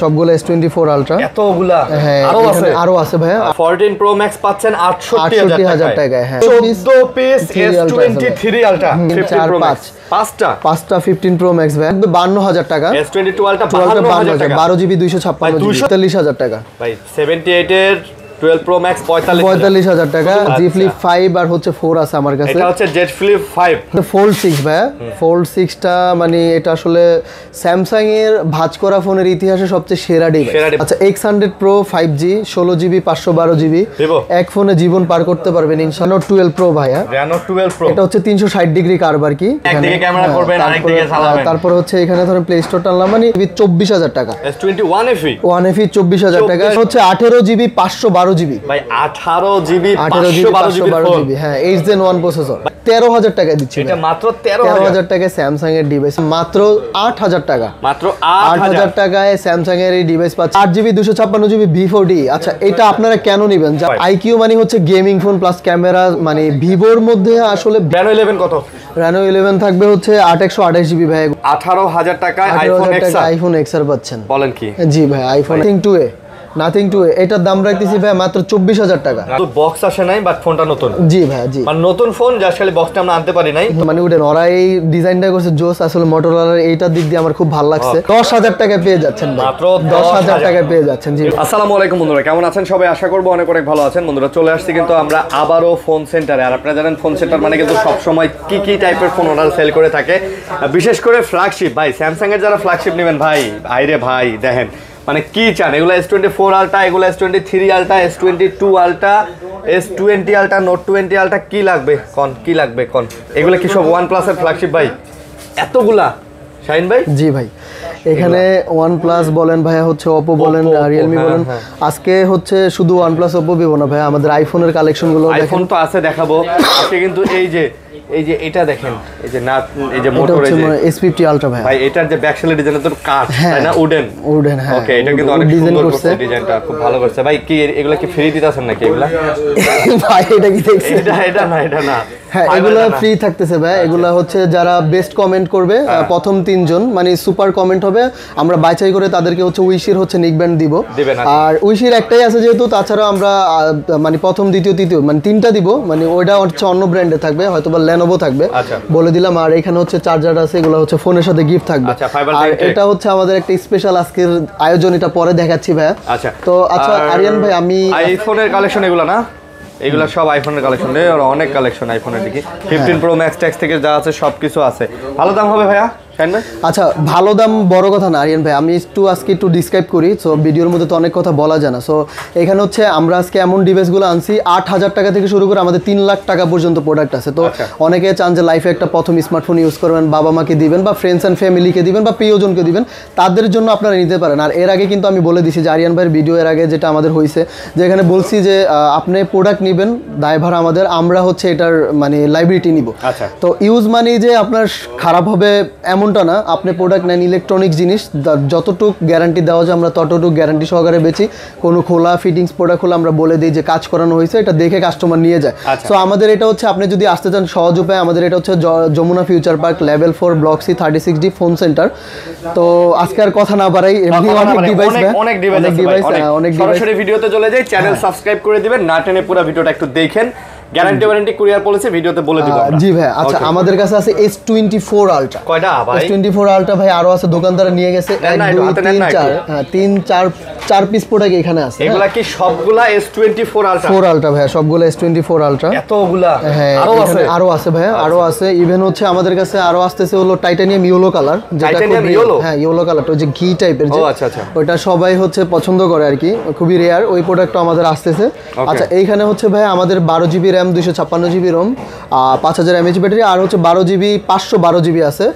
সবগুলো S24 ultra এতগুলা হ্যাঁ আরো আছে ভাই 14 প্রো ম্যাক্স পাচ্ছেন 68000 টাকায় হ্যাঁ 14 piece S23 ultra 50 pro max পাঁচটা 15 প্রো ম্যাক্স ভাই 52000 টাকা S22 আলট্রা 52000 টাকা 12 জিবি 256 44000 টাকা ভাই 78 এর 12 প্রো ম্যাক্স 45000 টাকা Z Flip 5 আর হচ্ছে 4 আছে আমার কাছে এটা হচ্ছে Z Flip 5 Fold 6 ভাই Fold 6 টা মানে এটা আসলে স্যামসাং এর ভাঁজ করা ফোনের ইতিহাসে সবচেয়ে সেরা ডিভাইস আচ্ছা X100 Pro 5G 16GB 512GB এক ফোনে জীবন পার করতে পারবেন ইনশাআল্লাহ 12 Pro ভাইয়া Reno 12 Pro এটা হচ্ছে 360 ডিগ্রি কার্ভ কি একদিকে ক্যামেরা করবেন আরেকদিকে চালাবেন তারপর হচ্ছে এখানে ধরেন প্লে স্টোর টানলাম মানে 24000 টাকা S21 FE 1FE 24000 টাকা হচ্ছে 18GB 512GB ভাই 18GB 512GB হ্যাঁ H-Zen 1 প্রসেসর 13000 টাকা দিচ্ছি এটা মাত্র 13000 টাকায় স্যামসাং এর ডিভাইস মাত্র 8000 টাকা মাত্র 8000 টাকায় স্যামসাং এর এই ডিভাইস পাচ্ছেন 8GB 256GB V4D আচ্ছা এটা আপনারা কেন নেবেন IQ মানে হচ্ছে গেমিং ফোন প্লাস ক্যামেরা মানে ভিভোর মধ্যে আসলে Reno 11 কত Reno 11 থাকবে হচ্ছে 8128GB ভাই 18000 টাকায় আইফোন XR পাচ্ছেন বলেন কি জি ভাই আইফোন নাথিং টু এটার দাম রাখতেছি ভাই মাত্র 24000 টাকা তো বক্স আসে নাই বাট ফোনটা নতুন জি ভাই জি মানে নতুন ফোন জাস্ট খালি বক্সটা আমরা আনতে পারি নাই মানে ওটা ওরা এই ডিজাইনটা করছে জোস আসলে মোটরোলার এইটার দিক দিয়ে আমার খুব ভালো লাগছে 10000 টাকা পেয়ে যাচ্ছেন ভাই মাত্র 10000 টাকা পেয়ে যাচ্ছেন জি আসসালামু আলাইকুম বন্ধুরা কেমন আছেন সবাই আশা করব অনেক ভালো আছেন বন্ধুরা চলে আসছি কিন্তু আমরা আবারো ফোন সেন্টারে আর আপনারা জানেন ফোন সেন্টার মানে কিন্তু সব সময় কি টাইপের ফোন ওরা সেল করে থাকে বিশেষ করে ফ্ল্যাগশিপ ভাই স্যামসাং এর যারা ফ্ল্যাগশিপ নেবেন ভাই আইরে ভাই দেখেন মানে কি চান এগুলো S24 আলট্রা এগুলো S23 ultra S22 ultra S20 ultra note 20 ultra কি লাগবে কোন এগুলো কি সব OnePlus এর ফ্ল্যাগশিপ ভাই এতগুলা শাহিন ভাই জি ভাই এখানে OnePlus বলেন ভাইয়া হচ্ছে Oppo বলেন Realme বলেন আজকে হচ্ছে শুধু OnePlus Oppo Vivo না ভাই আমাদের আইফোনের কালেকশন গুলো দেখেন আইফোন তো আছে দেখাবো আজকে কিন্তু এই যে এটা দেখেন এই যে মোটর এই যে S50 আলট্রা ভাই এটার যে ব্যাক সেলের ডিজাইন তো কাট তাই না উডেন হ্যাঁ ওকে এটা কিন্তু অনেক সুন্দর করছে ডিজাইনটা খুব ভালো করছে ভাই কি এগুলা কি ফ্রি দিতেছেন নাকি এগুলা ভাই এটা কি দেখছেন এটা না হ্যাঁ এগুলা ফ্রি থাকতেছে ভাই এগুলা হচ্ছে যারা বেস্ট কমেন্ট করবে প্রথম 3 জন মানে সুপার কমেন্ট হবে আমরা বাছাই করে তাদেরকে হচ্ছে উইশির হচ্ছে নিকব্যান্ড দিব আর উইশির একটাই আছে যেহেতু তাছাড়া আমরা মানে প্রথম দ্বিতীয় তৃতীয় মানে তিনটা দিব মানে ওইটা হচ্ছে অন্য ব্র্যান্ডে থাকবে হয়তোবা Lenovo থাকবে বলে দিলাম আর এখানে হচ্ছে চার্জার আছে এগুলো হচ্ছে ফোনের সাথে গিফট থাকবে আর এটা হচ্ছে আমাদের একটা স্পেশাল আজকের আয়োজন এটা পরে দেখাচ্ছি ভাই আচ্ছা তো আচ্ছা আরিয়ান ভাই আমি আইফোনের কালেকশন এগুলো না এগুলা সব আইফোনের কালেকশন রে আর অনেক কালেকশন আইফোনের দিকে 15 প্রো ম্যাক্স ট্যাক্স থেকে যা আছে সবকিছু আছে ভালো দাম হবে ভাইয়া আচ্ছা ভালো দাম বড় কথা না আরিয়ান ভাই আমি আজকে একটু ডিসক্রাইব করি সো ভিডিওর মধ্যে তো অনেক কথা বলা যায় না সো এখানে হচ্ছে আমরা আজকে এমন ডিভাইসগুলো আনছি 8000 টাকা থেকে শুরু করে আমাদের 3 লাখ টাকা পর্যন্ত প্রোডাক্ট আছে তো অনেকে চান যে লাইফে একটা প্রথম স্মার্টফোন ইউজ করবেন বাবা মাকে দিবেন বা ফ্রেন্ডস এন্ড ফ্যামিলিকে দিবেন বা প্রিয়জনকে দিবেন তাদের জন্য আপনারা নিতে পারেন আর এর আগে কিন্তু আমি বলে দিছি যে আরিয়ান ভাইয়ের ভিডিও এর আগে যেটা আমাদের হয়েছে যে এখানে বলছি যে আপনি প্রোডাক্ট নেবেন দায়ভার আমাদের আমরা হচ্ছে এটার মানে লাইবিলিটি নিব তো ইউজ মানে যে আপনার খারাপ হবে এমনটা না আপনি প্রোডাক্ট নেন ইলেকট্রনিক জিনিস যতটুকু গ্যারান্টি দেওয়া যায় আমরা ততটুকু গ্যারান্টি সহকারে বেচি কোনো খোলা ফিটিংস প্রোডাক্ট হলে আমরা বলে দিই যে কাজ করানো হয়েছে এটা দেখে কাস্টমার নিয়ে যায় সো আমাদের এটা হচ্ছে আপনি যদি আসতে চান সহজ উপায় আমাদের এটা হচ্ছে Jamuna future park level 4 block C 36D phone centre তো আজকে আর কথা না বাড়াই এমনি অনেক ডিভাইস সরাসরি ভিডিওতে চলে যাই চ্যানেল সাবস্ক্রাইব করে দিবেন না টেনে পুরো ভিডিওটা একটু দেখেন গ্যারান্টি ওয়ারেন্টি কুরিয়ার পলিসি ভিডিওতে বলে দিব জি ভাই আচ্ছা আমাদের কাছে আছে S24 আলট্রা কয়টা ভাই S24 আলট্রা ভাই আরো আছে দোকানদার নিয়ে গেছে 1 2 3 4 হ্যাঁ 3 4 পিস প্রোডাক্ট এখানে আছে এগুলা কি সবগুলা S24 আলট্রা 4 আলট্রা ভাই সবগুলা S24 আলট্রা এতগুলা হ্যাঁ আরো আছে ভাই আরো আছে ইভেন হচ্ছে আমাদের কাছে আরো আসতেছে হলো টাইটানিয়াম ইয়েলো কালার যেটা হ্যাঁ ইয়েলো কালারটা যে ঘি টাইপের যে আচ্ছা ওটা সবাই হচ্ছে পছন্দ করে আর কি খুবই রেয়ার ওই প্রোডাক্টটা আমাদের আসতেছে আচ্ছা এইখানে হচ্ছে ভাই আমাদের 12GB RAM 256GB ROM 5000 mAh battery আর হচ্ছে 12GB 512GB আছে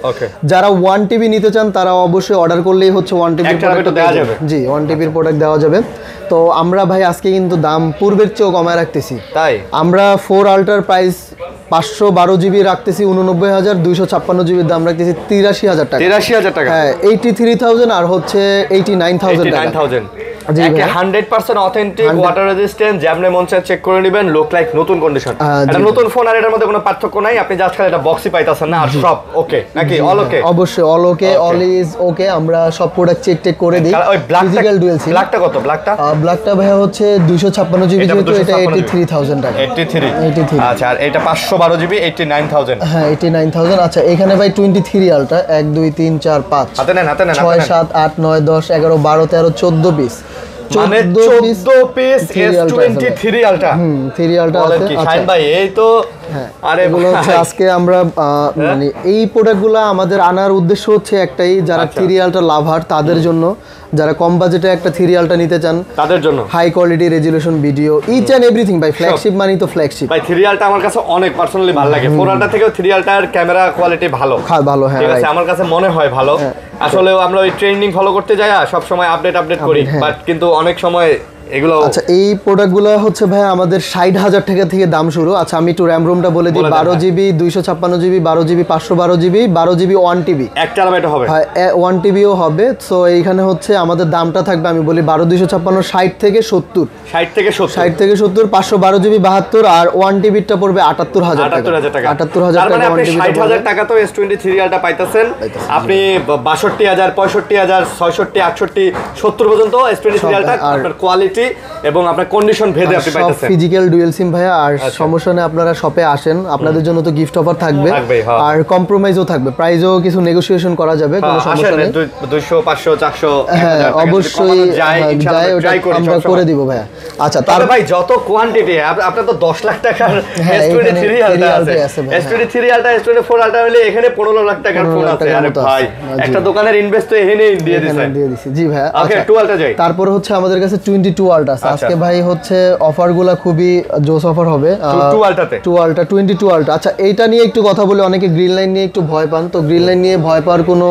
যারা 1TB নিতে চান তারা অবশ্যই অর্ডার করলেই হচ্ছে 1TB প্রোডাক্ট দেওয়া যাবে জি 1TB প্রোডাক্ট দেওয়া যাবে তো আমরা ভাই আজকে কিন্তু দাম পূর্বের চেয়েও কমায় রাখতেছি তাই আমরা 4 আলট্রার প্রাইস 512GB রাখতেছি 89256GB দাম রাখতেছি 83000 টাকা 83000 টাকা হ্যাঁ 83000 আর হচ্ছে 89000 টাকা জি একে ভাই। 100% অথেন্টিক, ওয়াটার রেজিস্ট্যান্ট, যেমনে মন চায় চেক করে নেবেন, লুক লাইক নতুন কন্ডিশন। এটা নতুন ফোন আর এটার মধ্যে কোনো পার্থক্য নাই, আপনি জাস্ট খালি এটা বক্সই পাইতাছেন না, আর সব ওকে নাকি অল ওকে? অবশ্যই all okay, all is okay. আমরা সব প্রোডাক্ট চেক টেক করে দিই। ওই ফিজিক্যাল ডুয়াল সিম। ব্ল্যাকটা কত? ব্ল্যাকটা ভাইয়া হচ্ছে 256 জিবি, যেহেতু এটা 83000 টাকা। 83 আচ্ছা, আর এটা 512 জিবি 89000। হ্যাঁ 89000। আচ্ছা এখানে ভাই 23 আলট্রা 1 2 3 4 5 হাতে নেন 6 7 8 9 10 11 12 13 14 পিস, মানে 14 পিস S23 আলট্রা। 3 আলট্রা বলেন আছে। কি আচ্ছা শাহিন ভাই, এই তো আরে এগুলো হচ্ছে আজকে আমরা মানে এই প্রোডাক্টগুলো আমাদের আনার উদ্দেশ্য হচ্ছে একটাই, যারা 3 আলট্রা লাভার তাদের জন্য, যারা কম বাজেটে একটা 3 আলট্রা নিতে চান তাদের জন্য, high quality resolution video, each and everything ভাই। ফ্ল্যাগশিপ মানেই তো ফ্ল্যাগশিপ ভাই। 3 আলট্রা আমার কাছে অনেক পার্সোনালি ভালো লাগে। 4 আলট্রা থেকেও 3 আলট্রার ক্যামেরা কোয়ালিটি ভালো। ভালো, হ্যাঁ ঠিক আছে, আমার কাছে মনে হয় ভালো। আসলে আমরা ওই ট্রেন্ডিং ফলো করতে যাই, সব সময় আপডেট করি, বাট কিন্তু অনেক সময় এগুলো। আচ্ছা এই প্রোডাক্টগুলো হচ্ছে ভাই আমাদের 60000 টাকা থেকে দাম শুরু। আচ্ছা আমি একটু র্যাম রোমটা বলে দিই। 12 GB 256 GB, 12 GB 512 GB, 12 GB 1 TB. এক টেরাবাইট হবে? হ্যাঁ 1 টিবিও হবে। সো এইখানে হচ্ছে আমাদের দামটা থাকবে, আমি বলি 12 256 60 থেকে 70, 60 থেকে 70 512 জিবি 72, আর 1 টিবিটা পড়বে 78000 টাকা। 78000 তার মানে টাকা আপনি 1 টিবিটা 60000 টাকা তো S23 আলট্রা পাইতেছেন। আপনি 62000 65000 66 68 70 পর্যন্ত S23 আলট্রা আপনার কোয়ালিটি এবং আপনার কন্ডিশন ভেদে আপনি পাইতেছেন। ফিজিক্যাল ডুয়াল সিম ভাইয়া। আর সমস্যা নেই, আপনারা শপে আসেন, আপনাদের জন্য তো গিফট অফার থাকবে, আর কম্প্রোমাইজও থাকবে, প্রাইসও কিছু নেগোসিয়েশন করা যাবে, কোনো সমস্যা নেই। 200 500 400 হ্যাঁ অবশ্যই আমরা করে দিব ভাইয়া। আচ্ছা তাহলে ভাই যত কোয়ান্টিটি, আপনার তো 10 লাখ টাকার S23 আলট্রা আছে, S23 আলট্রা S24 আলট্রা হলে এখানে 15 লাখ টাকার ফোন আছে। আরে ভাই একটা দোকানের ইনভেস্ট তো এখানেই দিয়ে দিছে। জি ভাইয়া। ওকে 2 আলট্রা যাই। তারপর হচ্ছে আমাদের কাছে 22 আলট্রা আছে। আজকে ভাই হচ্ছে অফারগুলো খুবই জোস অফার হবে 2 আলট্রাতে। 2 আলট্রা 22 আলট্রা। আচ্ছা এইটা নিয়ে একটু কথা বলি, অনেকে গ্রিন লাইন নিয়ে একটু ভয় পান, তো গ্রিন লাইন নিয়ে ভয় পাওয়ার কোনো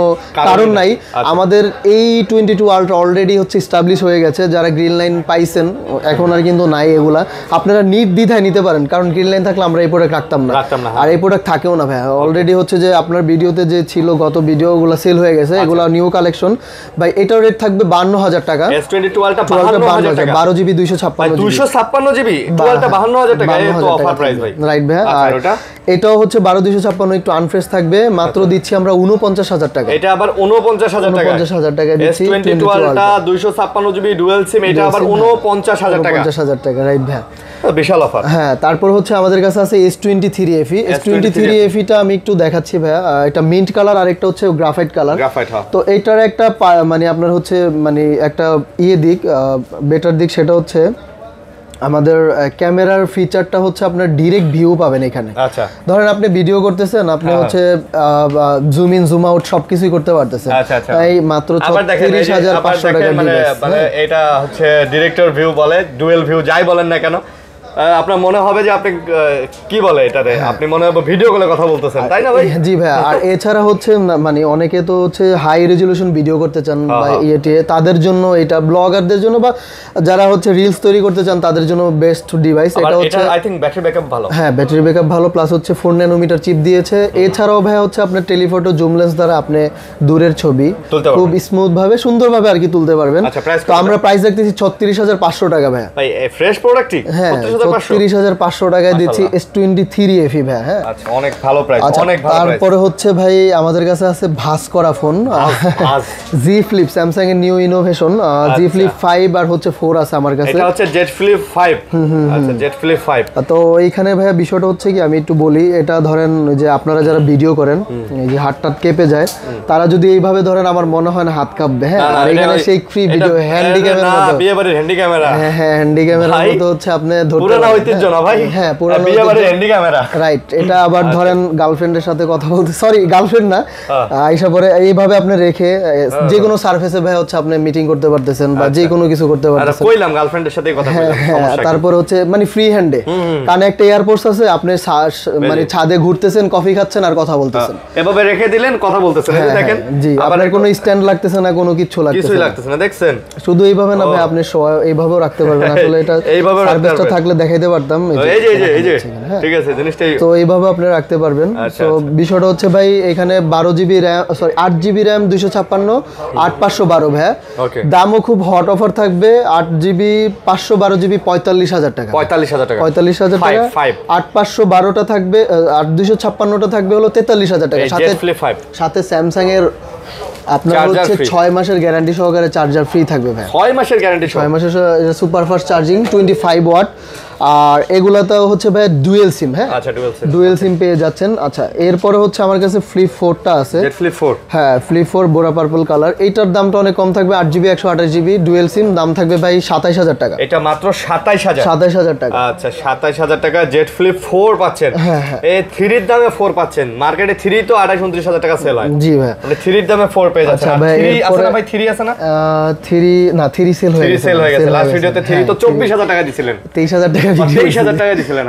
কারণ নাই। আমাদের এই 22 আলট্রা অলরেডি হচ্ছে এস্টাবলিশ হয়ে গেছে। যারা গ্রিন লাইন পাইছেন এখন আর কিন্তু নাই এগুলা, আপনারা নির্দ্বিধায় নিতে পারেন, কারণ গ্রিন লাইন থাকলে আমরা এই প্রোডাক্ট রাখতাম না, আর এই প্রোডাক্ট থাকেও না ভাই। অলরেডি হচ্ছে যে আপনার ভিডিওতে যে ছিল গত ভিডিওগুলো সেল হয়ে গেছে, এগুলো নিউ কালেকশন ভাই। এটার রেট থাকবে 52000 টাকা। S22 আলট্রা 52000 টাকা, 12 জিবি 256 জিবি 2 আলট্রা 52000 টাকা, এই তো অফার প্রাইস ভাই। রাইট ভাই। আর এটাও হচ্ছে 12 256 একটু আনফ্রেশ থাকবে, মাত্র দিচ্ছি আমরা 49000 টাকা। এটা আবার 49000 টাকা, 49000 টাকা দিচ্ছি। S22 ultra 256 GB dual SIM, এটা আবার 49000 টাকা। 49000 টাকা, রাইট ভাই। বিশাল অফার। হ্যাঁ তারপর হচ্ছে আমাদের কাছে আছে S23 FE। S23 FE টা আমি একটু দেখাচ্ছি ভাইয়া। এটা মিন্ট কালার, আর একটা হচ্ছে গ্রাফাইট কালার। তো এইটার একটা মানে আপনার হচ্ছে মানে একটা দিক, বেটার দিক, সেটা হচ্ছে আমাদের ক্যামেরার ফিচারটা হচ্ছে আপনার ডাইরেক্ট ভিউ পাবেন এখানে। আচ্ছা ধরেন আপনি ভিডিও করতেছেন, আপনি হচ্ছে জুম ইন জুম আউট সবকিছুই করতে পারতেছেন। তাই মাত্র 36500 টাকা মানে এটা হচ্ছে ডিরেক্টর ভিউ বলে, ডুয়েল ভিউ যাই বলেন না কেন, আপনার মনে হবে যে আপনি কি বলে এটাতে, আপনি মনে হবে ভিডিও কলে কথা বলতেছেন, তাই না ভাই? জি ভাই। আর এছাড়া হচ্ছে মানে অনেকে তো হচ্ছে হাই রেজোলিউশন ভিডিও করতে চান বা তাদের জন্য এটা, ব্লগারদের জন্য বা যারা হচ্ছে রিলস তৈরি করতে চান তাদের জন্য বেস্ট ডিভাইস। এটা হচ্ছে আই থিং ব্যাটারি ব্যাকআপ ভালো। হ্যাঁ ব্যাটারি ব্যাকআপ ভালো, প্লাস হচ্ছে 4 ন্যানোমিটার চিপ দিয়েছে। এছাড়াও ভাই হচ্ছে আপনার টেলিফটো জুম লেন্স দ্বারা আপনি দূরের ছবি খুব স্মুথ ভাবে সুন্দরভাবে আর কি তুলতে পারবেন। তো আমরা প্রাইস রাখতেছি 36500 টাকা ভাই। ভাই ফ্রেশ প্রোডাক্টই হ্যাঁ 36500 টাকায় দিচ্ছি S23 FE ভাই। হ্যাঁ আচ্ছা অনেক ভালো প্রাইস, অনেক ভালো প্রাইস। তারপরে হচ্ছে ভাই আমাদের কাছে আছে ভাস করা ফোন, Z Flip, স্যামসাং এর নিউ ইনোভেশন Z Flip 5 আর হচ্ছে 4 আছে আমার কাছে। এটা হচ্ছে Z Flip 5। আচ্ছা Z Flip 5। তো এইখানে ভাই বিষয়টা হচ্ছে কি, আমি একটু বলি, এটা ধরেন যে আপনারা যারা ভিডিও করেন এই যে হাত টাত কেঁপে যায়, তারা যদি এইভাবে ধরেন আমার মনে হয় না হাত কাঁপবে। হ্যাঁ আর এখানে সেই ফ্রি ভিডিও হ্যান্ডি ক্যামেরা মতো, বিয়ে বাড়ির হ্যান্ডি ক্যামেরা। হ্যাঁ হ্যাঁ হ্যান্ডি ক্যামেরা মতো হচ্ছে আপনি ধরতে পুরো ঐতিহ্য না ভাই? হ্যাঁ পুরো বিয়ে বাড়ির হ্যান্ডি ক্যামেরা, রাইট। এটা আবার ধরেন গার্লফ্রেন্ডের সাথে কথা বলতে, সরি গার্লফ্রেন্ড না, আইসা পরে এইভাবে আপনি রেখে যে কোনো সারফেসে ভাই হচ্ছে আপনি মিটিং করতে পারতেছেন বা যে কোনো কিছু করতে পারতেছেন। কইলাম গার্লফ্রেন্ডের সাথে কথা কইলাম, সমস্যা কি? তারপর হচ্ছে মানে ফ্রি হ্যান্ডে, কারণ একটা এয়ারপোর্টস আছে, আপনি মানে ছাদে ঘুরতেছেন, কফি খাচ্ছেন আর কথা বলতেছেন, এভাবে রেখে দিলেন কথা বলতেছেন, এই দেখেন। জি আপনার কোনো স্ট্যান্ড লাগতেছে না, কোনো কিছু লাগতেছে না, দেখছেন? শুধু এইভাবে না ভাই, আপনি এইভাবেও রাখতে পারবেন। আসলে এটা সার্ভিসটা থাকলে দেখাইতে পারতাম, এই যে ঠিক আছে জিনিসটাই তো এইভাবে আপনারা রাখতে পারবেন। তো বিষয়টা হচ্ছে ভাই এখানে 12 GB RAM, sorry 8 GB RAM 256, 8512 ভাই। দামও খুব হট অফার থাকবে, 8 GB 512 GB 45,000 টাকা। 45,000 টাকা, 45,000 টাকা। 8512টা থাকবে, 256টা থাকবে হলো 43,000 টাকা। সাথে স্যামসাং এর আপনার হচ্ছে 6 মাসের গ্যারান্টি সহকারে চার্জার ফ্রি থাকবে ভাই। 6 মাসের গ্যারান্টি, 6 মাসের সুপার ফাস্ট চার্জিং 25 ওয়াট। আর এগুলাতেও হচ্ছে ভাই ডুয়েল সিম। হ্যাঁ আচ্ছা, ডুয়েল সিম পেয়ে যাচ্ছেন। আচ্ছা এরপরে হচ্ছে আমার কাছে ফ্লিপ 4টা আছে। ফ্লিপ 4, হ্যাঁ ফ্লিপ 4 বোরা পার্পল কালার। এইটার দামটা অনেক কম থাকবে, 8 GB 128 GB ডুয়েল সিম, দাম থাকবে ভাই 27,000 টাকা। এটা মাত্র 27,000, 27,000 টাকা। আচ্ছা 27,000 টাকা জেড ফ্লিপ 4 পাচ্ছেন। এই 3 এর দামে 4 পাচ্ছেন, মার্কেটে 3 তো 28-29,000 টাকা সেল হয়। জি ভাই, মানে 3 এর দামে 4 পেয়ে যাচ্ছেন। 3 আছে না ভাই, 3 আছে না? 3 সেল হয়ে গেছে, লাস্ট ভিডিওতে 3 তো 24,000 টাকা দিছিলেন, 23,000 টাকা, 23,000 টাকা দিছিলেন।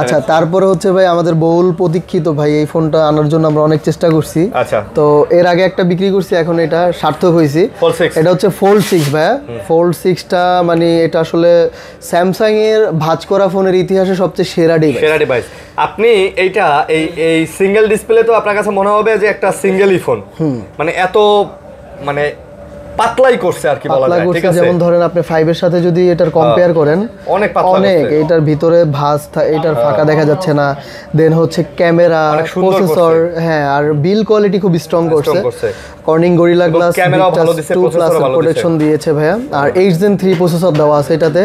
আচ্ছা তারপরে হচ্ছে ভাই আমাদের বহুল প্রতীক্ষিত ভাই এই ফোনটা আনার জন্য আমরা অনেক চেষ্টা করছি। আচ্ছা তো এর আগে একটা বিক্রি করছি, এখন এটা সার্থক হয়েছি। এটা হচ্ছে ফোল্ড 6 ভাই। ফোল্ড 6টা মানে এটা আসলে স্যামসাং এর ভাঁজ করা ফোনের ইতিহাসে সবচেয়ে সেরা ডিভাইস। আপনি এইটা এই সিঙ্গেল ডিসপ্লে তো আপনার কাছে মনে হবে যে একটা সিঙ্গেলই ফোন, মানে এত মানে পাতলাই করছে আর কি বলা যায়, ঠিক আছে? যেমন ধরেন আপনি 5 এর সাথে যদি এটার কম্পেয়ার করেন, অনেক পাতলা, অনেক এটার ভিতরে ভাঁজ, এটার ফাঁকা দেখা যাচ্ছে না। দেন হচ্ছে ক্যামেরা, প্রসেসর, হ্যাঁ আর বিল কোয়ালিটি খুব স্ট্রং করছে। কর্নিং গরিলা গ্লাস ক্যামেরাও ভালো দিয়েছে, 2+ প্রোটেকশন দিয়েছে ভাইয়া। আর 8 Gen 3 প্রসেসর দেওয়া আছে এটাতে।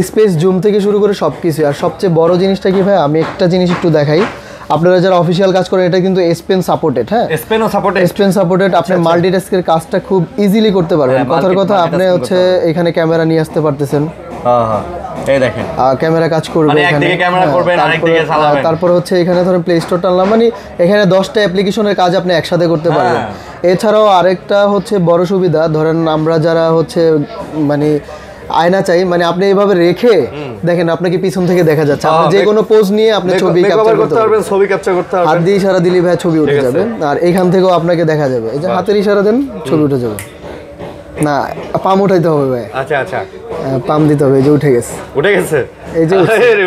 স্পেস জুম থেকে শুরু করে সবকিছু। আর সবচেয়ে বড় জিনিসটা কি ভাই, আমি একটা জিনিস একটু দেখাই। আপনারা যারা অফিসিয়াল কাজ করেন, এটা কিন্তু S Pen সাপোর্টেড। হ্যাঁ S Pen সাপোর্টেড, আপনি মাল্টিটাস্কের কাজটা খুব ইজিলি করতে পারবেন। কথার কথা আপনি হচ্ছে এখানে ক্যামেরা নিয়ে আসতে পারতেছেন। হ্যাঁ এই দেখেন ক্যামেরা কাজ করবে, মানে একদিকে ক্যামেরা করবেন আরেকদিকে চালাবেন। তারপর হচ্ছে এখানে ধরেন প্লে স্টোর টানলাম, মানে এখানে 10টা অ্যাপ্লিকেশনের কাজ আপনি একসাথে করতে পারবেন। এছাড়াও আরেকটা হচ্ছে বড় সুবিধা, ধরেন আমরা যারা হচ্ছে মানে আয়না চাই, মানে আপনি এইভাবে রেখে দেখেন আপনাকে পিছন থেকে দেখা যাচ্ছে, আপনি যে কোনো পোজ নিয়ে আপনি ছবি ক্যাপচার করতে পারবেন, ছবি ক্যাপচার করতে পারবেন। হাত দিয়ে ইশারা দিলে ভাই ছবি উঠে যাবে। আর এখান থেকেও আপনাকে দেখা যাবে, এই যে হাতের ইশারা দেন ছবি উঠে যাবে। না পাম উঠাইতে হবে ভাই। আচ্ছা পাম দিতে হবে, এই যে উঠে গেছে, এই যে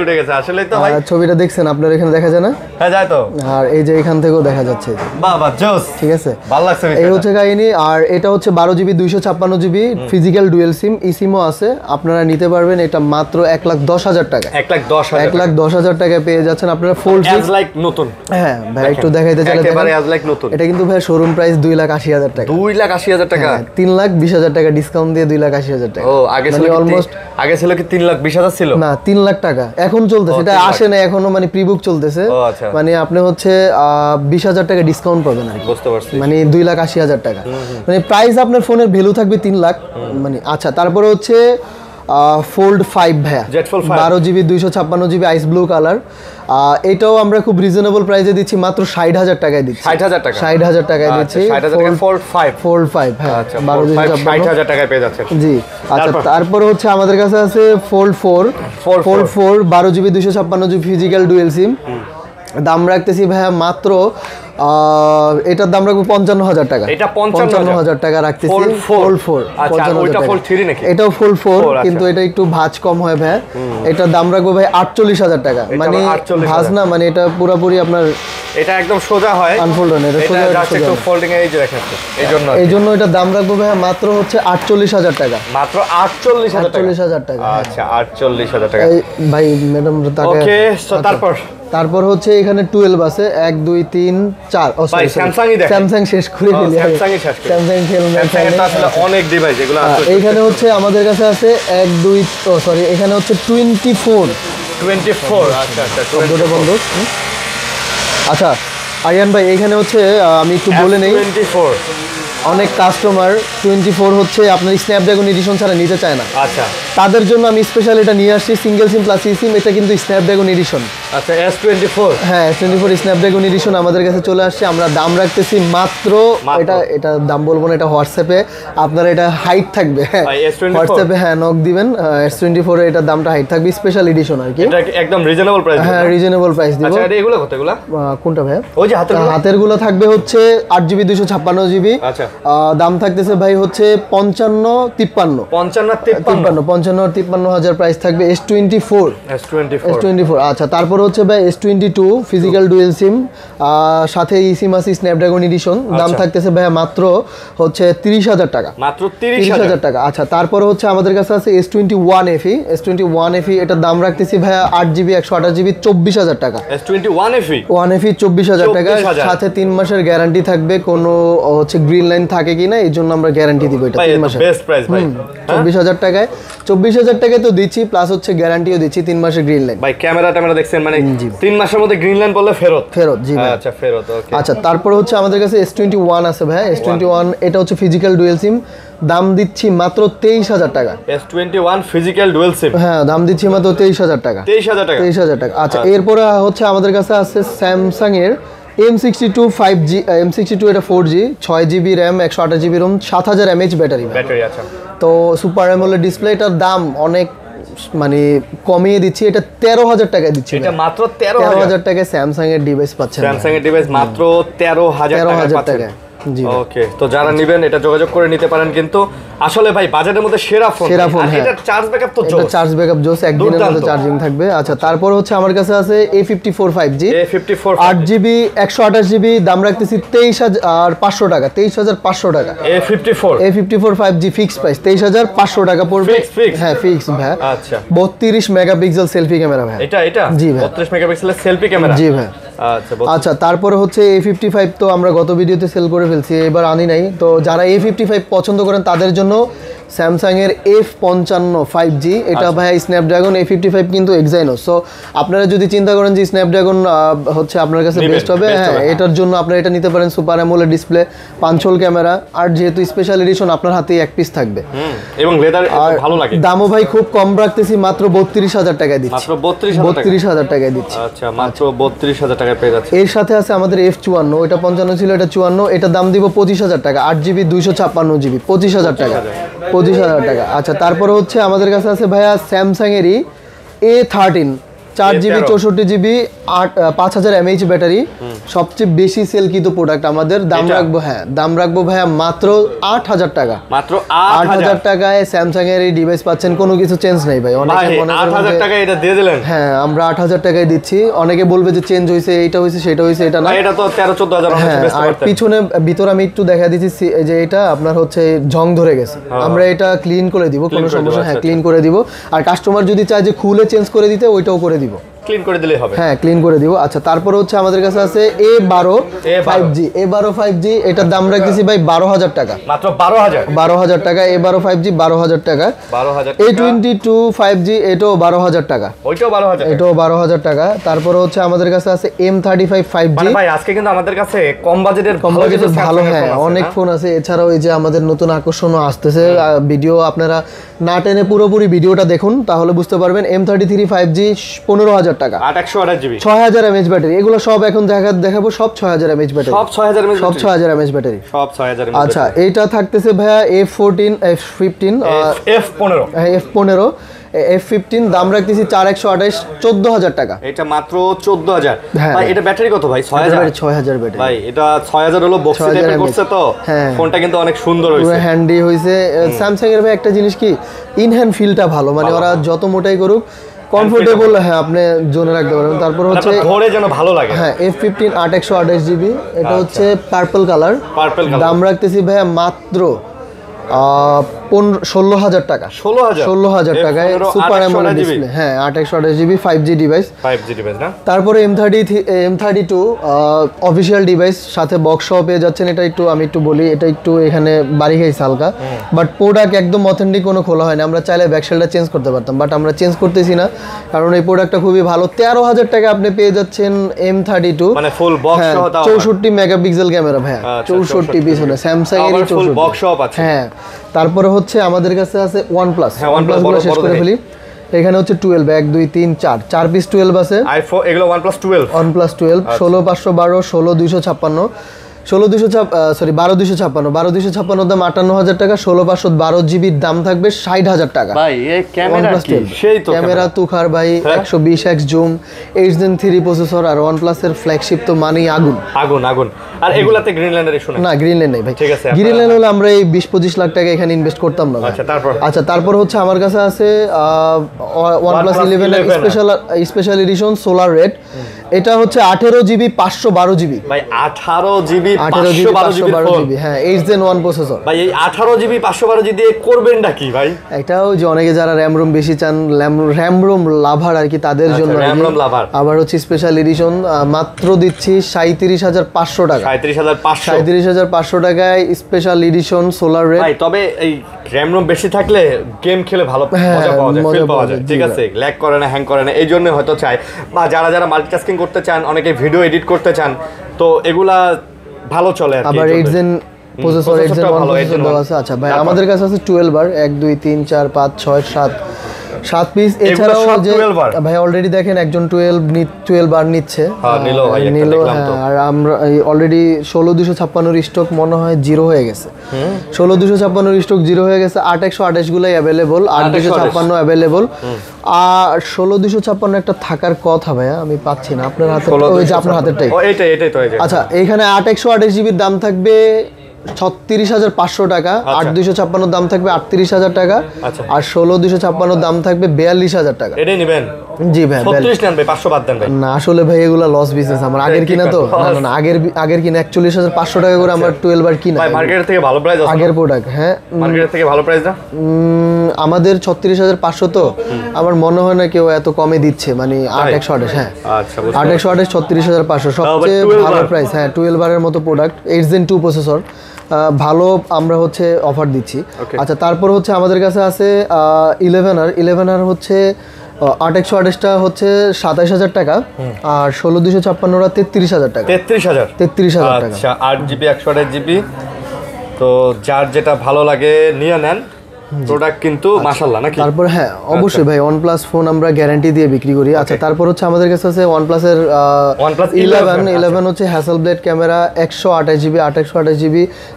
উঠে গেছে। আসলে তো ভাই ছবিটা দেখছেন আপনার এখানে দেখা যায় না? হ্যাঁ যায় তো। আর এই যে এখান থেকেও দেখা যাচ্ছে। বাবা জোস, ঠিক আছে, ভালো লাগছে। এই হচ্ছে কাহিনী। আর এটা হচ্ছে 12 GB 256 GB ফিজিক্যাল ডুয়েল সিম, ইসিমও আছে। আপনারা নিতে পারবেন এটা মাত্র 1,10,000 টাকা। 1,10,000 টাকায় পেয়ে যাচ্ছেন আপনারা ফোল্ড অ্যাজ লাইক নতুন। হ্যাঁ ভাই একটু দেখাইতে চাইলে একেবারে অ্যাজ লাইক নতুন। এটা কিন্তু ভাই শোরুম প্রাইস 2,80,000 টাকা। 2,80,000 টাকা, 3,20,000 টাকা ডিসকাউন্ট দিয়ে 2,80,000 টাকা। ও আগে ছিল কি 3,20,000 ছিল না 3 লাখ টাকা এখন চলতেছে, এটা আসে না এখনো, মানে প্রিবুক চলতেছে। মানে আপনি হচ্ছে 20,000 টাকা ডিসকাউন্ট পাবেন আর কি, বুঝতে পারছি, মানে 2,80,000 টাকা। মানে প্রাইস আপনার ফোনের ভ্যালু থাকবে 3 লাখ। মানে আচ্ছা তারপরে হচ্ছে ফোল্ড 5 ভাইয়া, 12 GB 256 GB আইস ব্লু কালার। এটাও আমরা খুব রিজনেবল প্রাইসে দিচ্ছি, মাত্র 60,000 টাকায় দিচ্ছি। 60,000 টাকায় দিচ্ছি ফোল্ড 5। হ্যাঁ 60,000 টাকায় পেয়ে যাচ্ছে। জি আচ্ছা তারপরে হচ্ছে আমাদের কাছে আছে fold 4 12 GB 256 GB physical dual SIM. দাম রাখতেছি ভাইয়া মাত্র এটার দাম রাখবো 55,000 টাকা। এটা 55,000 টাকা রাখতেছি। ফোল্ড 4 ওইটা ফোল্ড 3 নাকি? এটাও ফোল্ড 4 কিন্তু এটা একটু ভাঁজ কম হয় ভাই। এটার দাম রাখবো ভাই 48,000 টাকা। মানে ভাঁজ না, মানে এটা পুরোপুরি আপনার এটা একদম সোজা হয়, আনফোল্ড হয়, এটা সোজা জাস্ট একটু ফোল্ডিং এই যে দেখেন, এইজন্য এটা দাম রাখবো ভাই মাত্র হচ্ছে 48,000 টাকা। মাত্র 48,000 টাকা। আচ্ছা 48,000 টাকা ভাই ম্যাডাম টাকা। ওকে তারপর হচ্ছে এখানে 12 আছে 1 2 3 4। ও সরি স্যামসাং শেষ করে দিলি। স্যামসাং আসলে অনেক ডিভাইস এগুলো আছে। এখানে হচ্ছে আমাদের কাছে আছে 1 2 ও সরি এখানে হচ্ছে 24। আচ্ছা বন্ধু। আচ্ছা আরিয়ান ভাই এখানে হচ্ছে আমি একটু বলে নেই, 24 অনেক কাস্টমার 24 হচ্ছে আপনার স্ন্যাপড্রাগন এডিশন ছাড়া নিতে চায় না। আচ্ছা তাদের জন্য আমি স্পেশাল এটা নিয়ে আসছি, সিঙ্গেল সিম প্লাস সিম। এটা কিন্তু স্ন্যাপড্রাগন এডিশন। আচ্ছা S24 হ্যাঁ S24 স্ন্যাপড্রাগন এডিশন আমাদের কাছে চলে আসছে। আমরা দাম রাখতেছি মাত্র এটা দাম বলবো না, এটা হোয়াটসঅ্যাপে আপনার এটা হাইট থাকবে। হোয়াটসঅ্যাপে হ্যাঁ নক দিবেন, S24 এর এটা দামটা হাইট থাকবে, স্পেশাল এডিশন আর কি। এটা একদম রিজনেবল প্রাইস। হ্যাঁ রিজনেবল প্রাইস দিব। আচ্ছা এগুলো কত? এগুলো কোনটা ভাই? ওই যে হাতের গুলো থাকবে হচ্ছে 8GB 256GB। আচ্ছা দাম থাকতেছে ভাই হচ্ছে 55-53 হাজার প্রাইস থাকবে। S24 আচ্ছা তারপর হচ্ছে ভাই S22 ফিজিক্যাল ডুয়েল সিম, সাথে ইসিম আছে স্ন্যাপড্রাগন এডিশন। দাম থাকতেছে ভাই মাত্র হচ্ছে 30,000 টাকা, মাত্র 30,000 টাকা। আচ্ছা তারপর হচ্ছে আমাদের কাছে আছে S21 FE। S21 FE এটার দাম রাখতেছি ভাই 8GB 128GB 24,000 টাকা। S21 FE 24,000 টাকা, সাথে 3 মাসের গ্যারান্টি থাকবে। কোনো হচ্ছে গ্রিন লাইন থাকে কিনা এই জন্য আমরা গ্যারান্টি দিব। এটা 3 মাসের বেস্ট প্রাইস ভাই। 24,000 টাকায়, 24,000 টাকায় তো দিচ্ছি, প্লাস হচ্ছে গ্যারান্টিও দিচ্ছি 3 মাসের গ্রিন লাইন। ভাই ক্যামেরা দেখছেন মানে 3 মাসের মধ্যে গ্রিন লাইন বললে ফেরত। জি ভাই। আচ্ছা ফেরত, ওকে। আচ্ছা তারপর হচ্ছে আমাদের কাছে S21 আছে ভাই। S21 এটা হচ্ছে ফিজিক্যাল ডুয়েল সিম, দাম দিচ্ছি মাত্র 23,000 টাকা। S21 ফিজিক্যাল ডুয়েল সিম, হ্যাঁ দাম দিচ্ছি মাত্র 23,000 টাকা। 23,000 টাকা। আচ্ছা এরপরে হচ্ছে আমাদের কাছে আছে স্যামসাং এর M62 5G, M62 এটা 4G 6GB RAM 128GB ROM 7000 mAh battery. আচ্ছা তো সুপার অ্যামোলেড ডিসপ্লে, এটার দাম অনেক মানে কমিয়ে দিচ্ছি, এটা 13,000 টাকায় দিচ্ছি। এটা মাত্র 13,000 টাকায় স্যামসাং এর ডিভাইস পাচ্ছেন। স্যামসাং এর ডিভাইস মাত্র 13,000 টাকায়। জি ওকে, তো যারা নেবেন এটা যোগাযোগ করে নিতে পারেন। কিন্তু আসলে ভাই বাজেটের মধ্যে সেরা ফোন। এটা চার্জ ব্যাকআপ তো জোস, এটা চার্জ ব্যাকআপ জোস, একদিনের মধ্যে চার্জিং থাকবে। আচ্ছা তারপর হচ্ছে আমার কাছে আছে A54 5G 8GB 128GB, দাম রাখতেছি 23,500 টাকা। 23,500 টাকা A54 5G ফিক্স প্রাইস 23,500 টাকা পড়বে। হ্যাঁ ফিক্স ভাই। আচ্ছা 32 মেগাপিক্সেল সেলফি ক্যামেরা ভাই। এটা জি ভাই 32 মেগাপিক্সেলের সেলফি ক্যামেরা। জি ভাই। আচ্ছা তারপরে হচ্ছে A55 তো আমরা গত ভিডিওতে সেল করে ফেলছি, এবার আনি নাই। তো যারা A55 পছন্দ করেন তাদের জন্য স্যামসাং এর F55 5G, এটা ভাই স্ন্যাপড্রাগন A55 কিন্তু এক্সাইনোস। সো আপনারা যদি চিন্তা করেন যে স্ন্যাপড্রাগন হচ্ছে আপনার কাছে বেস্ট হবে, হ্যাঁ এটার জন্য আপনারা এটা নিতে পারেন। Super AMOLED display, 5 hole camera, আর যেহেতু স্পেশাল এডিশন আপনার হাতেই এক পিস থাকবে এবং লেদার ভালো লাগে। দামও ভাই খুব কম রাখতেছি, মাত্র 32,000 টাকায় দিচ্ছি। মাত্র 32,000 টাকায় দিচ্ছি। আচ্ছা মাত্র 32,000 টাকায় পেয়ে যাচ্ছে। এর সাথে আছে আমাদের F54, এটা 55 ছিল, এটা 54, এটা দাম দিব 25,000 টাকা। 8GB 256GB 25,000 টাকা। 25,000 টাকা। আচ্ছা তারপরে হচ্ছে আমাদের কাছে আছে ভাইয়া স্যামসাং এরই A13 4GB 64GB 5000 mAh battery, সবচেয়ে বেশি সেল কিন্তু প্রোডাক্ট আমাদের। দাম রাখবো দাম রাখবো ভাইয়া মাত্র 8,000 টাকা। মাত্র 8,000 টাকায় স্যামসাং এর এই ডিভাইস পাচ্ছেন, কোনো কিছু চেঞ্জ নাই ভাই। অনেকে মনে করেন 8,000 টাকা এটা দিয়ে দিলেন। হ্যাঁ আমরা 8,000 টাকায় দিচ্ছি। অনেকে বলবে যে চেঞ্জ হইছে, এইটা হইছে, সেটা হইছে, এটা না, এটা তো 13-14,000 অনেক বেস্ট আর করতে। পিছনে ভিতর আমি একটু দেখা দিচ্ছি যে এটা আপনার হচ্ছে জং ধরে গেছে, আমরা এটা ক্লিন করে দিব, কোনো সমস্যা। হ্যাঁ ক্লিন করে দিব। আর কাস্টমার যদি চায় যে খুলে চেঞ্জ করে দিতে, ওইটাও করে দিব, ক্লিন করে দিলেই হবে। হ্যাঁ ক্লিন করে দিব। আচ্ছা তারপরে হচ্ছে আমাদের কাছে আছে A12 5G, এটার দাম রাখতেছি ভাই 12,000 টাকা। মাত্র 12,000 টাকা। A12 5G 12,000 টাকা। A22 5G এটাও 12,000 টাকা। এটাও 12,000 টাকা। তারপরে হচ্ছে আমাদের কাছে আছে M35 5G। মানে ভাই আজকে কিন্তু আমাদের কাছে কম বাজেটের ভালো হ্যাঁ অনেক ফোন আছে। এছাড়াও এই যে আমাদের নতুন আকর্ষণও আসতেছে। ভিডিও আপনারা না টেনে পুরোপুরি ভিডিওটা দেখুন, তাহলে বুঝতে পারবেন। M33 5G 15,000 টাকা, 828GB 6000 mAh ব্যাটারি। এগুলো সব এখন দেখাবো, সব 6000 mAh ব্যাটারি, সব 6000 mAh ব্যাটারি। আচ্ছা এটা থাকতেছে ভাইয়া F15 F15 দাম রাখতেছি 4128 14,000 টাকা। এটা মাত্র 14,000। ভাই এটা ব্যাটারি কত ভাই? 6000 ব্যাটারি। ভাই এটা 6000 হলো, বক্স টাইপের করছে তো। ফোনটা কিন্তু অনেক সুন্দর হইছে, পুরো হ্যান্ডি হইছে। স্যামসাং এর ভাই একটা জিনিস কি, ইন হ্যান্ড ফিলটা ভালো, মানে ওরা যত মোটাই করুক কমফোর্টেবল, হ্যাঁ আপনি জোনে রাখতে পারবেন। তারপর হচ্ছে ধরে যেন ভালো লাগে। হ্যাঁ F15 828GB, এটা হচ্ছে পার্পল কালার। দাম রাখতেছি ভাইয়া মাত্র 16,000 টাকা। 16,000 টাকায় সুপার অ্যামোলেড ডিসপ্লে, হ্যাঁ 828GB 5G ডিভাইস না। তারপরে M32 অফিসিয়াল ডিভাইস, সাথে বক্সও পেয়ে যাচ্ছেন। এটা একটু আমি একটু বলি, এটা একটু এখানে বাড়ি খাইছে হালকা, বাট প্রোডাক্ট একদম অথেন্টিক, কোনো খোলা হয় না। আমরা চাইলে ব্যাকশেলটা চেঞ্জ করতে পারতাম, বাট আমরা চেঞ্জ করতেছি না, কারণ এই প্রোডাক্টটা খুবই ভালো। 13,000 টাকা আপনি পেয়ে যাচ্ছেন M32, মানে ফুল বক্স সহ। 64 মেগাপিক্সেল ক্যামেরা ভাইয়া, 64 পিছনে স্যামসাং এর 64। হ্যাঁ তারপরে হচ্ছে আমাদের কাছে আছে OnePlus গুলো শেষ করে ফেলি। এখানে হচ্ছে 12 1 2 3 4 4 পিস 12 আছে আইফোন এগুলো OnePlus 12 OnePlus 12 16512 16256 12256 দাম 58000 টাকা 16512 জিবির দাম থাকবে 60000 টাকা ভাই এই ক্যামেরা OnePlus কি 12 সেই তো ক্যামেরা তুখার ভাই 120x জুম H-Zen 3 প্রসেসর আর OnePlus এর ফ্ল্যাগশিপ তো মানেই আগুন আগুন আর এগুলাতে গ্রিনল্যান্ডের ইস্যু না গ্রিনল্যান্ড নেই ভাই ঠিক আছে গ্রিনল্যান্ড হলে আমরা এই 20-25 লাখ টাকা এখানে ইনভেস্ট করতাম না ভাই। আচ্ছা তারপর হচ্ছে আমার কাছে আছে OnePlus 11 এর স্পেশাল এডিশন সোলার রেড এটা হচ্ছে 18 জিবি 512 জিবি ভাই 18 জিবি 512 জিবি হ্যাঁ H-Zen 1 প্রসেসর ভাই এই 18 জিবি 512 জিবি দিয়ে করবেনটা কি ভাই এটাও যে অনেকে যারা র্যাম রোম বেশি চান র্যাম রোম লাভার আর কি তাদের জন্য র্যাম রোম লাভার আবার হচ্ছে স্পেশাল এডিশন মাত্র দিচ্ছি 37500 টাকা 37500 টাকায় স্পেশাল এডিশন সোলার রেড ভাই তবে এই র্যাম রোম বেশি থাকলে গেম খেলে ভালো মজা পাওয়া যায় ফিল পাওয়া যায় ঠিক আছে ল্যাগ করে না হ্যাং করে না এই জন্য হয়তো চাই বা যারা মাল্টিটাস্কিং করতে চান অনেকে ভিডিও এডিট করতে চান তো এগুলা ভালো চলে আর কি আবার H-Zen প্রসেসর H-Zen 1 প্রসেসর দেওয়া আছে আচ্ছা ভাই আমাদের কাছে আছে 12 বার 1 2 3 4 5 6 7 পিস এছাড়াও যে ভাই অলরেডি দেখেন একজন 12 বার নিচ্ছে আর আমরা অলরেডি 16256 এর স্টক মনে হয় জিরো হয়ে গেছে 16256 এর স্টক জিরো হয়ে গেছে 8128 গুলাই अवेलेबल 8256 अवेलेबल আর 16256 একটা থাকার কথা ভাই আমি পাচ্ছি না আপনার হাতে ওই যে আপনার হাতেরটাই এটাই তো আচ্ছা এখানে 8128 জিবির দাম থাকবে 36500 টাকা 8256 দাম থাকবে 38000 টাকা আর 16256 দাম থাকবে 42000 টাকা এটাই নেবেন জি ভাই 36 নেন ভাই 500 বাদ দেন ভাই না আসলে ভাই এগুলা লস বিজনেস আমার আগের কিনা তো না আগের কিনা 41500 টাকা করে আমরা 12 বার কিনা ভাই মার্কেট থেকে ভালো প্রাইস আছে আগের প্রোডাক্ট হ্যাঁ মার্কেট থেকে ভালো প্রাইস না আমাদের 36500 তো আমার মনে হয় না কেউ এত কমে দিচ্ছে মানে 8128 হ্যাঁ আচ্ছা 8128 36500 সবচেয়ে ভালো প্রাইস হ্যাঁ 12 বারের মতো প্রোডাক্ট H-Zen 2 প্রসেসর ভালো আমরা হচ্ছে অফার দিচ্ছি আচ্ছা তারপর হচ্ছে আমাদের কাছে আছে 11 হচ্ছে 8128টা হচ্ছে 27000 টাকা আর 16256টা 33000 টাকা 33000 টাকা আচ্ছা 8GB 128GB তো যার যেটা ভালো লাগে নিয়ে নেন প্রোডাক্ট কিন্তু মাশাআল্লাহ নাকি তারপর হ্যাঁ অবশ্যই ভাই OnePlus ফোন আমরা গ্যারান্টি দিয়ে বিক্রি করি আচ্ছা তারপর হচ্ছে আমাদের কাছে আছে OnePlus এর OnePlus 11 হচ্ছে হ্যাসেলব্লেড ক্যামেরা 128GB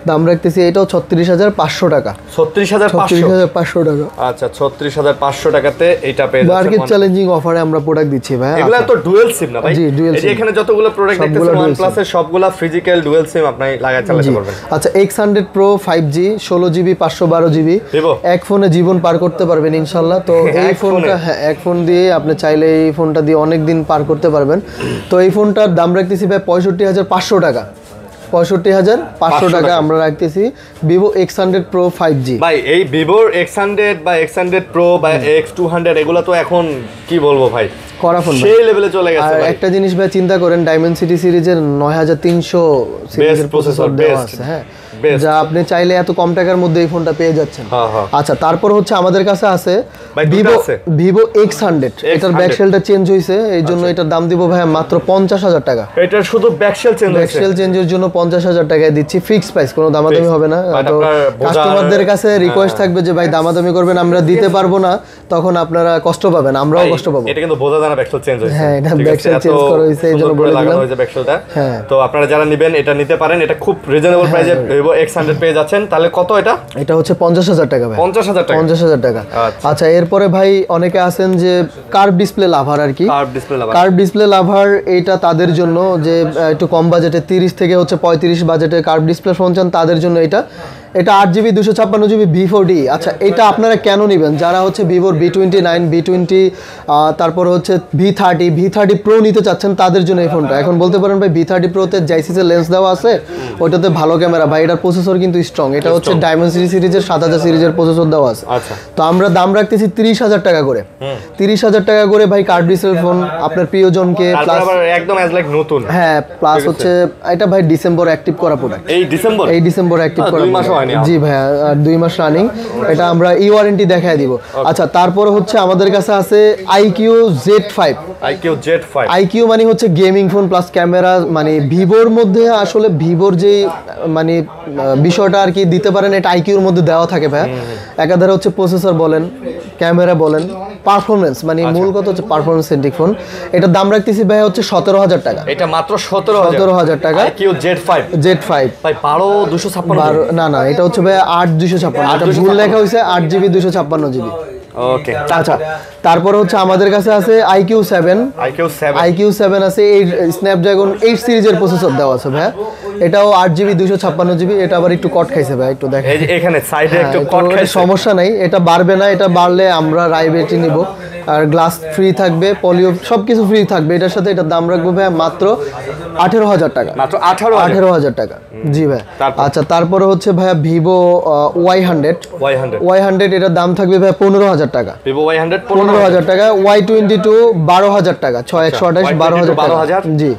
দাম রাখতেছি এটাও 36500 টাকা 36500 টাকা আচ্ছা 36500 টাকাতে এটা পেয়ে যাচ্ছেন মার্কেট চ্যালেঞ্জিং অফারে আমরা প্রোডাক্ট দিচ্ছি ভাই এগুলা তো ডুয়াল সিম না ভাই জি ডুয়াল সিম এখানে যতগুলো প্রোডাক্ট দেখতেছেন OnePlus এর সবগুলা ফিজিক্যাল ডুয়াল সিম আপনি লাগায় চালাতে পারবেন আচ্ছা X100 Pro 5G 16GB 512GB এক ফোনে জীবন পার করতে পারবেন ইনশাআল্লাহ তো এই ফোনটা হ্যাঁ এক ফোন দিয়ে আপনি চাইলে এই ফোনটা দিয়ে অনেক দিন পার করতে পারবেন তো এই ফোনটার দাম রাখতেছি ভাই 65500 টাকা 65500 টাকা আমরা রাখতেছি Vivo X100 Pro 5G ভাই এই Vivo X100 বা X100 Pro বা X200 এগুলো তো এখন কি বলবো ভাই করা ফোন সেই লেভেলে চলে গেছে ভাই একটা জিনিস ভাই চিন্তা করেন Dimensity সিরিজের 9300 সিরিজের প্রসেসর দেওয়া আছে হ্যাঁ যা আপনি চাইলে এত কম টাকার মধ্যে এই ফোনটা পেয়ে যাচ্ছেন আচ্ছা তারপর হচ্ছে আমাদের কাছে আছে Vivo X100 এটার ব্যাক শেলটা চেঞ্জ হইছে এই জন্য এটার দাম দিব ভাই মাত্র 50000 টাকা এটার শুধু ব্যাক শেল চেঞ্জ হইছে ব্যাক শেল চেঞ্জের জন্য 50000 টাকায় দিচ্ছি ফিক্স প্রাইস কোনো দামাদামি হবে না তো কাস্টমারদের কাছে রিকোয়েস্ট থাকবে যে ভাই দামাদামি করবেন আমরা দিতে পারবো না তখন আপনারা কষ্ট পাবেন আমরাও কষ্ট পাবো এটা কিন্তু বোঝা যায় না ব্যাক শেল চেঞ্জ হইছে হ্যাঁ এটা ব্যাক শেল চেঞ্জ করা হইছে এই জন্য বলে দিলাম হইছে ব্যাক শেলটা তো আপনারা যারা নেবেন এটা নিতে পারেন এটা খুব রিজনেবল প্রাইসে Vivo X100 পেয়ে যাচ্ছেন তাহলে কত এটা হচ্ছে 50000 টাকা ভাই 50000 টাকা আচ্ছা এরপরে ভাই অনেকে আছেন যে কার্ভ ডিসপ্লে লাভার আর কি কার্ভ ডিসপ্লে লাভার এটা তাদের জন্য যে একটু কম বাজেটে 30 থেকে হচ্ছে 35 বাজেটে কার্ভ ডিসপ্লে ফোন চান তাদের জন্য এটা 8GB 256GB V40 আচ্ছা এটা আপনারা কেন নেবেন যারা হচ্ছে Vivoর V29 V20 তারপর হচ্ছে V30 Pro নিতে চাচ্ছেন তাদের জন্য এই ফোনটা এখন বলতে পারেন ভাই V30 Pro তে জাইসিসের লেন্স দেওয়া আছে ওটাতে ভালো ক্যামেরা ভাই এটার প্রসেসর কিন্তু স্ট্রং এটা হচ্ছে Dimensity সিরিজের 7000 সিরিজের প্রসেসর দেওয়া আছে আচ্ছা তো আমরা দাম রাখতেছি 30000 টাকা করে 30000 টাকা করে ভাই কার্ভ ডিসপ্লে ফোন আপনার প্রিয়জনকে প্লাস একদম অ্যাজ লাইক নতুন হ্যাঁ প্লাস হচ্ছে এটা ভাই ডিসেম্বর অ্যাক্টিভ করা প্রোডাক্ট এই ডিসেম্বর অ্যাক্টিভ করা 2 মাস হয়নি জি ভাই 2 মাস রানিং এটা আমরা ই ওয়ারেন্টি দেখায় দিব আচ্ছা তারপর হচ্ছে আমাদের কাছে আছে IQ Z5 মানে হচ্ছে গেমিং ফোন প্লাস ক্যামেরা মানে ভিভোর মধ্যে আসলে ভিভোর যে মানে বিষয়টা আর কি দিতে পারেন এটা IQ এর মধ্যে দেওয়া থাকে ভাই একাধারে হচ্ছে প্রসেসর বলেন ক্যামেরা বলেন পারফরমেন্স মানে মূল কথা হচ্ছে পারফরমেন্স সেন্ট্রিক ফোন। এটার দাম রাখতেছি ভাই হচ্ছে 17,000 টাকা। এটা মাত্র 17,000 টাকা। IQ Z5 Z5 ভাই 12 না এটা হচ্ছে ভাই 8 256, এটা ভুল লেখা হয়েছে 8GB 256GB। ওকে আচ্ছা তারপরে হচ্ছে আমাদের কাছে আছে IQ7 আছে, এই স্ন্যাপড্রাগন 8 সিরিজের প্রসেসর দেওয়া আছে ভাই। এটাও 8GB 256GB। এটা আবার একটু কট খাইছে ভাই, একটু দেখেন এই যে এখানে সাইডে একটু কট খাইছে, সমস্যা নাই, এটা বাড়বে না। এটা বাড়লে আমরা রাইবেটি নিব, আর গ্লাস ফ্রি থাকবে, পলিও সবকিছু ফ্রি থাকবে এটার সাথে। এটার দাম রাখবো ভাই মাত্র 18,000 টাকা। মাত্র 18,000 টাকা। জি ভাই। আচ্ছা তারপরে হচ্ছে ভাইয়া ভিভো Y100 এটার দাম থাকবে ভাই 15,000 টাকা। ভিভো Y100 15,000 টাকা। Y22 12,000 টাকা। 6128 12,000 টাকা। জি।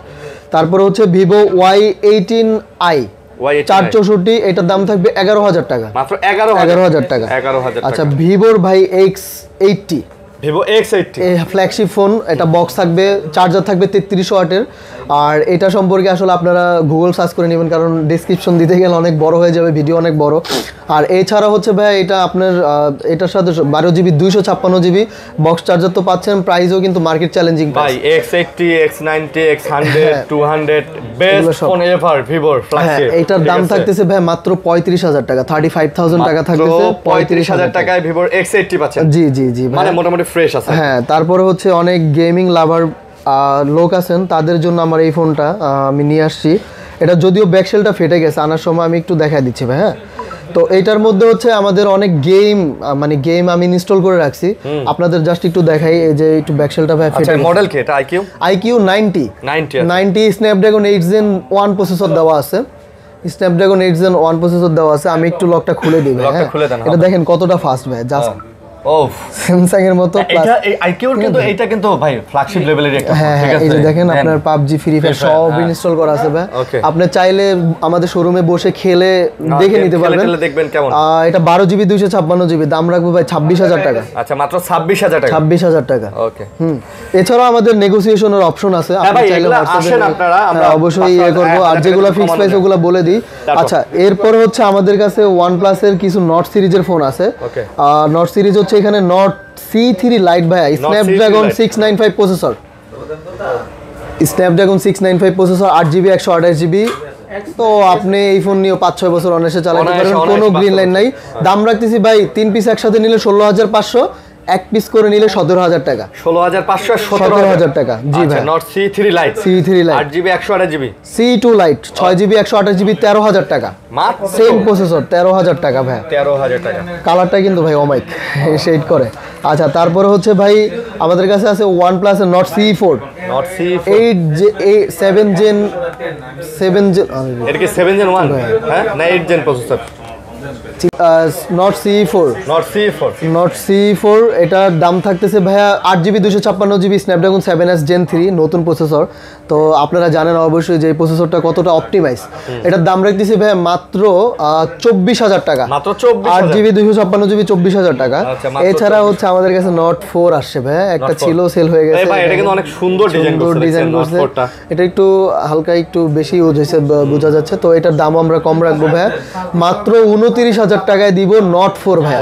তারপরে হচ্ছে ভিভো Y18i 464, এটার দাম থাকবে 11,000 টাকা। মাত্র 11,000 টাকা। 11,000 টাকা। আচ্ছা ভিভোর ভাই X80, ভিভো X80 এই ফ্ল্যাগশিপ ফোন। এটা বক্স থাকবে, চার্জার থাকবে 33 ওয়াটের। আর এটা সম্পর্কে আসলে আপনারা গুগল সার্চ করে নেবেন, কারণ ডেসক্রিপশন দিতে গেলে অনেক বড় হয়ে যাবে, ভিডিও অনেক বড়। আর এছাড়া হচ্ছে ভাই এটা আপনার এটার সাথে 12GB 256GB বক্স চার্জার তো পাচ্ছেন, প্রাইসও কিন্তু মার্কেট চ্যালেঞ্জিং ভাই। X80 X90 X100 200 best phone ever ভিভোর ফ্ল্যাগশিপ। এটার দাম থাকতেছে ভাই মাত্র 35,000 টাকা। 35,000 টাকা থাকতেছে, 35,000 টাকায় ভিভোর X80 পাচ্ছেন। জি মানে মোটামুটি ফ্রেশ আছে। হ্যাঁ তারপরে হচ্ছে অনেক গেমিং লাভার লোক আছেন, তাদের জন্য আমার এই ফোনটা আমি নিয়ে আসছি। এটা যদিও ব্যাকশেলটা ফেটে গেছে, আনার সময় আমি একটু দেখাই দিচ্ছি ভাই। হ্যাঁ তো এইটার মধ্যে হচ্ছে আমাদের অনেক গেম আমি ইনস্টল করে রাখছি, আপনাদের জাস্ট একটু দেখাই। এই যে একটু ব্যাকশেলটা ভাই ফেটে গেছে। মডেল কি এটা? IQ 90 স্ন্যাপড্রাগন 8 Gen 1 প্রসেসর দেওয়া আছে। স্ন্যাপড্রাগন 8 Gen 1 প্রসেসর দেওয়া আছে। আমি একটু লকটা খুলে দিই ভাই। এটা দেখেন কতটা ফাস্ট ভাই, জাস্ট স্যামসাং এর মতো। এটা IQ কিন্তু এটা কিন্তু ভাই ফ্ল্যাগশিপ লেভেলের একটা, ঠিক আছে? এই যে দেখেন আপনার পাবজি, ফ্রি ফায়ার সব ইনস্টল করা আছে ভাই। আপনি চাইলে আমাদের শোরুমে বসে খেলে দেখে নিতে পারবেন। দেখবেন কেমন। এটা 12GB 256GB, দাম রাখবো ভাই 26,000 টাকা। আচ্ছা মাত্র 26,000 টাকা। 26,000 টাকা। ওকে। এছাড়াও আমাদের নেগোসিয়েশনের অপশন আছে, আপনি চাইলে আসেন আপনারা, আমরা অবশ্যই ইয়ে করব। আর যেগুলো ফিক্স প্রাইস ওগুলো বলে দিই। আচ্ছা এরপর হচ্ছে আমাদের কাছে OnePlus এর কিছু নট সিরিজের ফোন আছে। নট সিরিজ হচ্ছে এখানে নট C3 লাইট ভাই, Snapdragon 695 processor, Snapdragon 695 processor, 8GB 128GB। তো আপনি এই ফোন নিয়ে 5-6 বছর অনায়াসে চালাতে পারবেন, কোনো গ্রিন লাইন নাই। দাম রাখতেছি ভাই 3 পিস একসাথে নিলে 16,500, এক পিস করে নিলে 17,000 টাকা। 16,500 17,000 টাকা। জি ভাই। Not C3 light 8GB 128GB, C2 light 6GB 128GB 13,000 টাকা। সেম প্রসেসর 13,000 টাকা ভাই। 13,000 টাকা। কালারটা কিন্তু ভাই অমাইক শেড করে। আচ্ছা তারপরে হচ্ছে ভাই আমাদের কাছে আছে OnePlus এর নট C4 7 Gen এটা কি 7 Gen 1 হ্যাঁ না 8 Gen প্রসেসর? নট C4 এটার দাম থাকতেছে ভাইয়া 8GB 256GB Snapdragon 7S Gen 3 নতুন প্রসেসর। তো আপনারা জানেন অবশ্যই যে এই প্রসেসরটা কতটা অপটিমাইজ। এটার দাম রাখতেছি ভাইয়া মাত্র 24,000 টাকা। মাত্র 24,000। 8GB 256GB 24,000 টাকা। এছাড়া হচ্ছে আমাদের কাছে নট 4 আসছে ভাইয়া, একটা ছিল সেল হয়ে গেছে। ভাই এটা কিন্তু অনেক সুন্দর ডিজাইন করছে। এটা একটু হালকা একটু বেশি ইউজ হয়েছে বোঝা যাচ্ছে। তো এটার দাম আমরা কম রাখবো ভাইয়া, মাত্র 29,000 টাকায় দিব নট 4 ভাইয়া।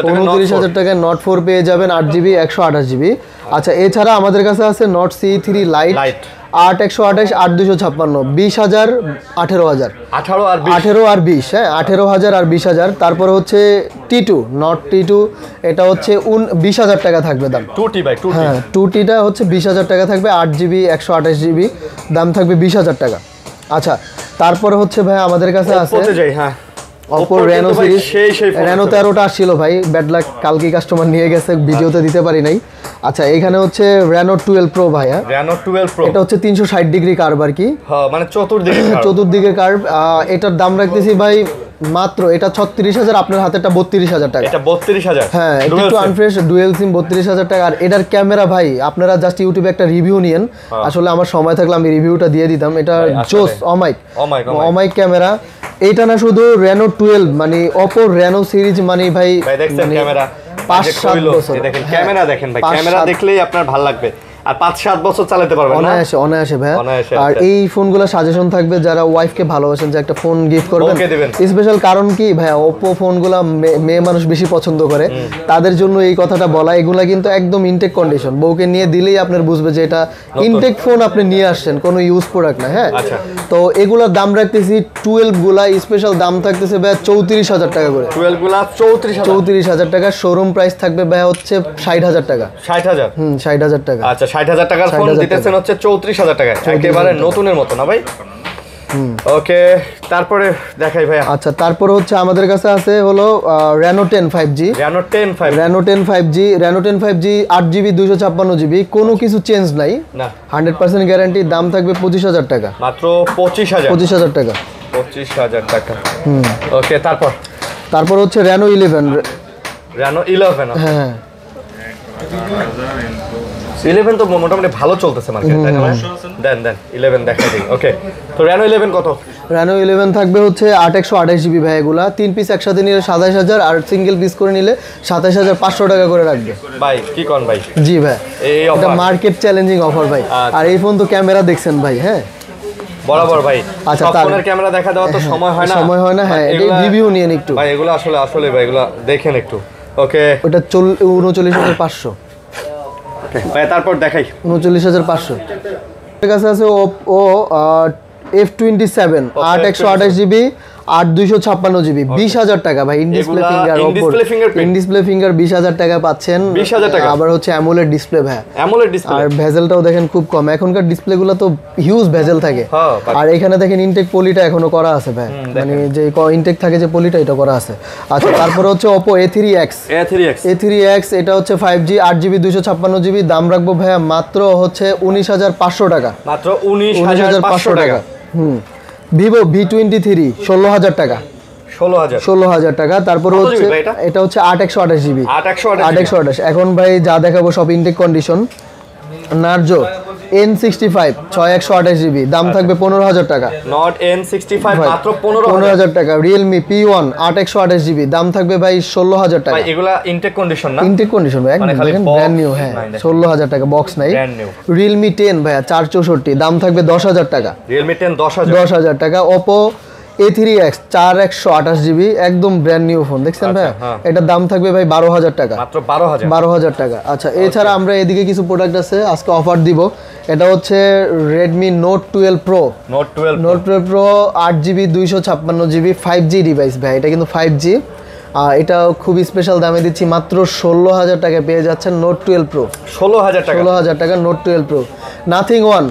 29,000 টাকায় নট 4 পেয়ে যাবেন, 8GB 128GB। আচ্ছা এছাড়া আমাদের কাছে আছে নট C3 লাইট 8 128 8 256 20,000 18,000 18 আর 20। হ্যাঁ 18,000 আর 20,000। তারপর হচ্ছে T2 নট T2, এটা হচ্ছে 20,000 টাকা থাকবে দাম। 2T ভাই 2T। হ্যাঁ 2Tটা হচ্ছে 20,000 টাকা থাকবে, 8GB 128GB, দাম থাকবে 20,000 টাকা। আচ্ছা তারপরে হচ্ছে ভাই আমাদের কাছে আছে Oppo Reno সিরিজ। Reno 13টা আসছিল ভাই, ব্যাড লাক, কালকে কাস্টমার নিয়ে গেছে, ভিডিওতে দিতে পারি নাই। আচ্ছা এখানে হচ্ছে Reno 12 Pro ভাই। Reno 12 Pro এটা হচ্ছে 360 ডিগ্রি কার্ভ আর কি, মানে চতুর্দিকে কার্ভ। এটার দাম রাখতেছি ভাই মাত্র, এটা 36,000, আপনার হাতেটা 32,000 টাকা। এটা 32,000। হ্যাঁ একটু আনফ্রেশ, ডুয়েল সিম 32,000 টাকা। আর এটার ক্যামেরা ভাই আপনারা জাস্ট ইউটিউবে একটা রিভিউ নিয়েন, আসলে আমার সময় থাকলে আমি রিভিউটা দিয়ে দিতাম। এটা জোস অমাইক ক্যামেরা। এইটা না শুধু Reno 12 মানে Oppo Reno সিরিজ মানে ভাই দেখছেন ক্যামেরা 5-7 বছর। দেখেন ক্যামেরা, দেখেন ভাই ক্যামেরা দেখলেই আপনার ভালো লাগবে। আর 5-7 বছর চালাতে পারবেন না? অনায়াসে অনায়াসে ভাই। অনায়াসে, আর আচ্ছা। এই ফোনগুলো সাজেশন থাকবে যারা ওয়াইফকে ভালোবাসেন, যে একটা ফোন গিফট করবেন, ওকে দিবেন। স্পেশাল কারণ কি ভাই, ওপো ফোনগুলো মেয়ে মানুষ বেশি পছন্দ করে, তাদের জন্য এই কথাটা বলা। এগুলা কিন্তু একদম ইনটেক কন্ডিশন, বউকে নিয়ে দিলেই আপনার বুঝবে যে এটা ইনটেক ফোন আপনি নিয়ে আসছেন, কোনো ইউজ প্রোডাক্ট না। হ্যাঁ, আচ্ছা। তো এগুলোর দাম রাখতেছি 12 গুলা স্পেশাল দাম থাকতেছে ভাই 34,000 টাকা করে। 12 গুলা 34,000। 34,000 টাকা। শোরুম প্রাইস থাকবে ভাই হচ্ছে 60,000 টাকা। 60,000? 60,000 টাকা। আচ্ছা, 60,000 টাকার ফোন 60,000 দিতেছেন হচ্ছে 34,000 টাকায়, একেবারে নতুনের মতো না ভাই? ওকে, তারপরে দেখাই ভাই। আচ্ছা, তারপর হচ্ছে আমাদের কাছে আছে হলো Reno 10 5G। Reno 10 5G। Reno 10 5G, Reno 10 5G 8GB 256GB, কোনো কিছু চেঞ্জ নাই, না 100% গ্যারান্টি। দাম থাকবে 25,000 টাকা। মাত্র 25,000। 25,000 টাকা। 25,000 টাকা। ওকে, তারপর হচ্ছে Reno 11। Reno 11। হ্যাঁ, 11 তো মোটামুটি ভালো চলতেছে মার্কেটে, তাই না? দেন 11 দেখাই দিই। ওকে, তো Reno 11 কত? Reno 11 থাকবে হচ্ছে 8/128GB ভাই। এগুলা 3 পিস একসাথে নিলে 27,000, আর সিঙ্গেল পিস করে নিলে 27,500 টাকা করে রাখবে ভাই কি কোন ভাই? জি ভাই, এই এটা অফার মার্কেট চ্যালেঞ্জিং অফার ভাই। আচ্ছা। আর এই ফোন তো ক্যামেরা দেখছেন ভাই। হ্যাঁ, বরাবর ভাই। আচ্ছা, সব ফোনের ক্যামেরা দেখা দেওয়া তো সময় হয় না। সময় হয় না। হ্যাঁ, এটা রিভিউ নিয়েন একটু ভাই, এগুলো আসলে ভাই এগুলো দেখেন একটু। ওকে, ওটা 39,500। ভাই তারপর দেখাই 39,500। এর কাছে আছে ও F27 8/128GB 8/256GB 20,000 টাকা ভাই। In display finger, in display finger 20,000 টাকা পাচ্ছেন। 20,000 টাকা। আবার হচ্ছে অ্যামোলেড ডিসপ্লে ভাই। AMOLED display. আর ভেজেলটাও দেখেন খুব কম, এখনকার ডিসপ্লেগুলো তো হিউজ ভেজেল থাকে। হ্যাঁ, আর এখানে দেখেন ইনটেক পলিটা এখনো করা আছে ভাই, মানে যে ইনটেক থাকে যে পলিটা, এটা করা আছে। আচ্ছা, তারপরে হচ্ছে Oppo A3X। A3X এটা হচ্ছে 5G 8GB 256GB। দাম রাখবো ভাইয়া মাত্র হচ্ছে 19,500 টাকা। মাত্র 19,500 টাকা। Vivo V23 16,000 টাকা। 16,000 টাকা। তারপর হচ্ছে এটা হচ্ছে 8/128GB। 8/128। এখন ভাই যা দেখাবো সব intact condition. Narzo N65 6/128GB। দাম থাকবে 15,000 টাকা। নট N65 মাত্র 15,000 টাকা। Realme P1 8/128GB। দাম থাকবে ভাই 16,000 টাকা। ভাই এগুলা ইনটেক কন্ডিশন না? ইনটেক কন্ডিশন ভাই, একদম দেখেন ব্র্যান্ড নিউ। হ্যাঁ, 16,000 টাকা, বক্স নাই। Realme 10 ভাইয়া 464, দাম থাকবে 10,000 টাকা। Realme 10 10,000। 10,000 টাকা। Oppo A3X 4/128GB, একদম ব্র্যান্ড নিউ ফোন, দেখছেন ভাই? এটার দাম থাকবে ভাই 12,000 টাকা। মাত্র 12,000। 12,000 টাকা। আচ্ছা, এছাড়া আমরা এদিকে কিছু প্রোডাক্ট আছে আজকে অফার দিব। এটা হচ্ছে Redmi Note 12 Pro। Note 12 Pro 8GB 256GB 5G device ভাই, এটা কিন্তু 5G। এটা খুব স্পেশাল দামে দিচ্ছি, মাত্র 16,000 টাকায় পেয়ে যাচ্ছেন Note 12 Pro। 16,000 টাকা। 16,000 টাকা Note 12 Pro। Nothing One